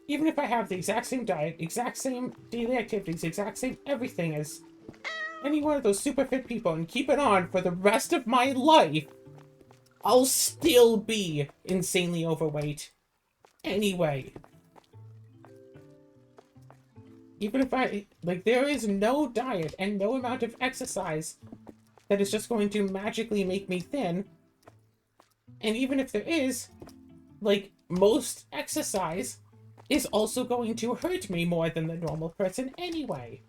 Even if I have the exact same diet, exact same daily activities, exact same everything as any one of those super fit people and keep it on for the rest of my life, I'll still be insanely overweight. Anyway. Even if there is no diet and no amount of exercise that is just going to magically make me thin. And even if there is, like, most exercise is also going to hurt me more than the normal person anyway.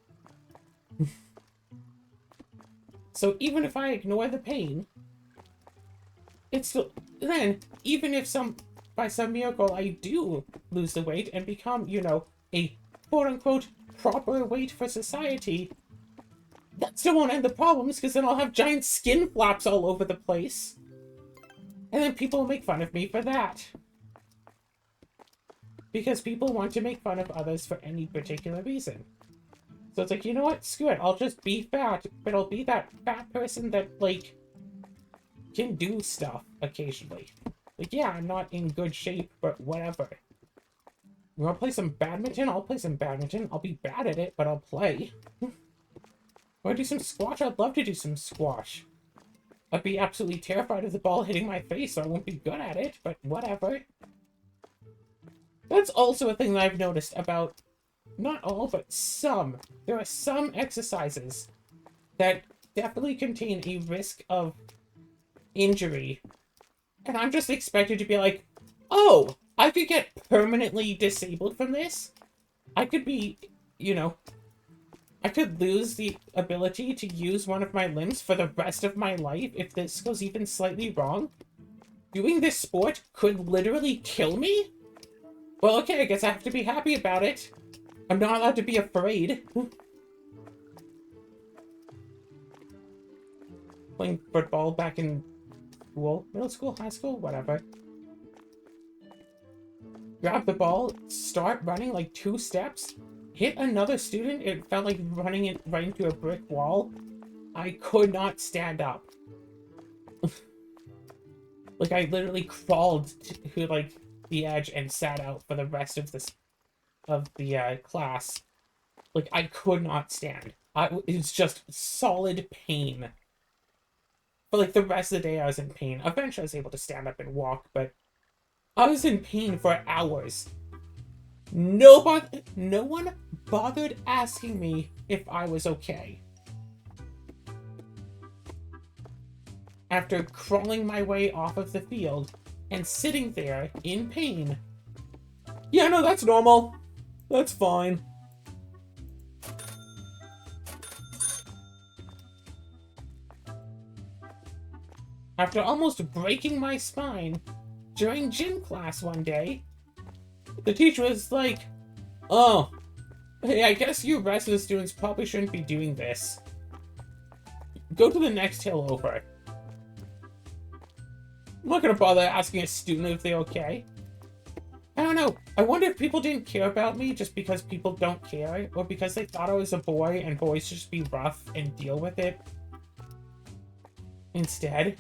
So even if I ignore the pain, it's still... Then, even if by some miracle I do lose the weight and become, you know, a quote-unquote proper weight for society, that still won't end the problems, because then I'll have giant skin flaps all over the place. And then people will make fun of me for that. Because people want to make fun of others for any particular reason. So it's like, you know what? Screw it. I'll just be fat, but I'll be that fat person that, like, can do stuff occasionally. Like, yeah, I'm not in good shape, but whatever. You want to play some badminton? I'll play some badminton. I'll be bad at it, but I'll play. Want to do some squash? I'd love to do some squash. I'd be absolutely terrified of the ball hitting my face, so I won't be good at it, but whatever. That's also a thing that I've noticed about, not all, but some. There are some exercises that definitely contain a risk of injury. And I'm just expected to be like, oh, I could get permanently disabled from this? I could be, you know, I could lose the ability to use one of my limbs for the rest of my life if this goes even slightly wrong? Doing this sport could literally kill me? Well, okay, I guess I have to be happy about it. I'm not allowed to be afraid. playing football back in school, middle school, high school, whatever. Grab the ball, start running like 2 steps, hit another student. It felt like running right into a brick wall. I could not stand up. Like, I literally crawled to like the edge and sat out for the rest of the class. Like, I could not stand. It was just solid pain. For like the rest of the day, I was in pain. Eventually, I was able to stand up and walk, but I was in pain for hours. No one bothered asking me if I was okay. After crawling my way off of the field and sitting there in pain. Yeah, no, that's normal. That's fine. After almost breaking my spine during gym class one day, the teacher was like, "Oh, hey, I guess you rest of the students probably shouldn't be doing this. Go to the next hill over." I'm not gonna bother asking a student if they're okay. I don't know. I wonder if people didn't care about me just because people don't care, or because they thought I was a boy and boys should just be rough and deal with it instead.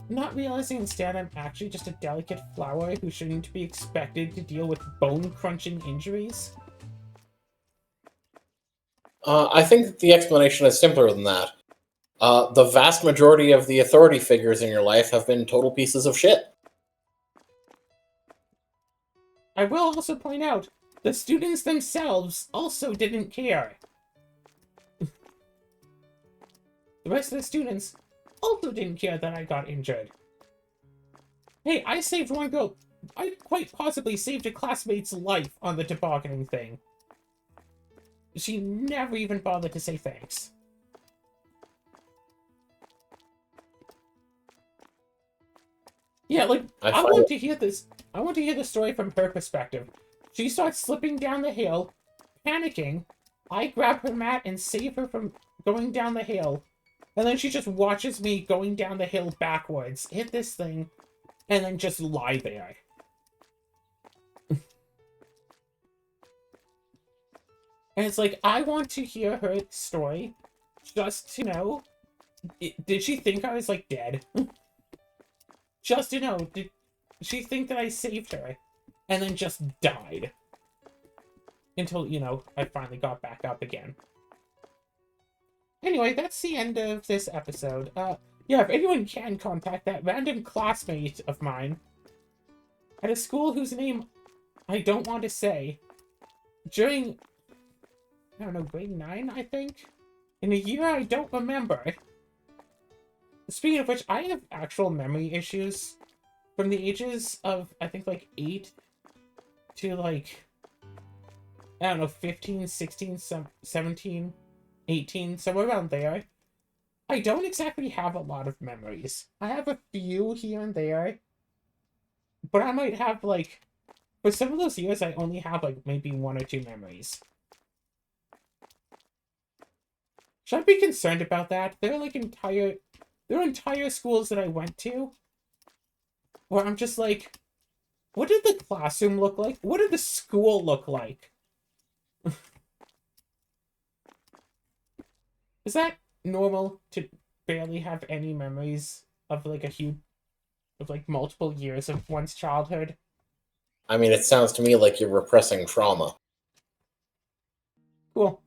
Not realizing instead I'm actually just a delicate flower who shouldn't be expected to deal with bone-crunching injuries. I think the explanation is simpler than that. The vast majority of the authority figures in your life have been total pieces of shit. I will also point out, the students themselves also didn't care. The rest of the students also didn't care that I got injured. Hey, I saved one girl. I quite possibly saved a classmate's life on the tobogganing thing. She never even bothered to say thanks. Yeah, like, I want to hear this. I want to hear the story from her perspective. She starts slipping down the hill, panicking. I grab her mat and save her from going down the hill. And then she just watches me going down the hill backwards, hit this thing, and then just lie there. And it's like, I want to hear her story just to know, did she think I was, like, dead? Just to know, did she think that I saved her and then just died? Until, you know, I finally got back up again. Anyway, that's the end of this episode. Yeah, if anyone can contact that random classmate of mine at a school whose name I don't want to say, during, I don't know, grade 9, I think? In a year I don't remember. Speaking of which, I have actual memory issues from the ages of, I think, like, 8 to, like, I don't know, 15, 16, 17, 18, somewhere around there. I don't exactly have a lot of memories. I have a few here and there, but I might have, like, for some of those years, I only have, like, maybe 1 or 2 memories. Should I be concerned about that? There are entire schools that I went to where I'm just like, what did the classroom look like? What did the school look like? Is that normal to barely have any memories of like multiple years of one's childhood? I mean, it sounds to me like you're repressing trauma. Cool.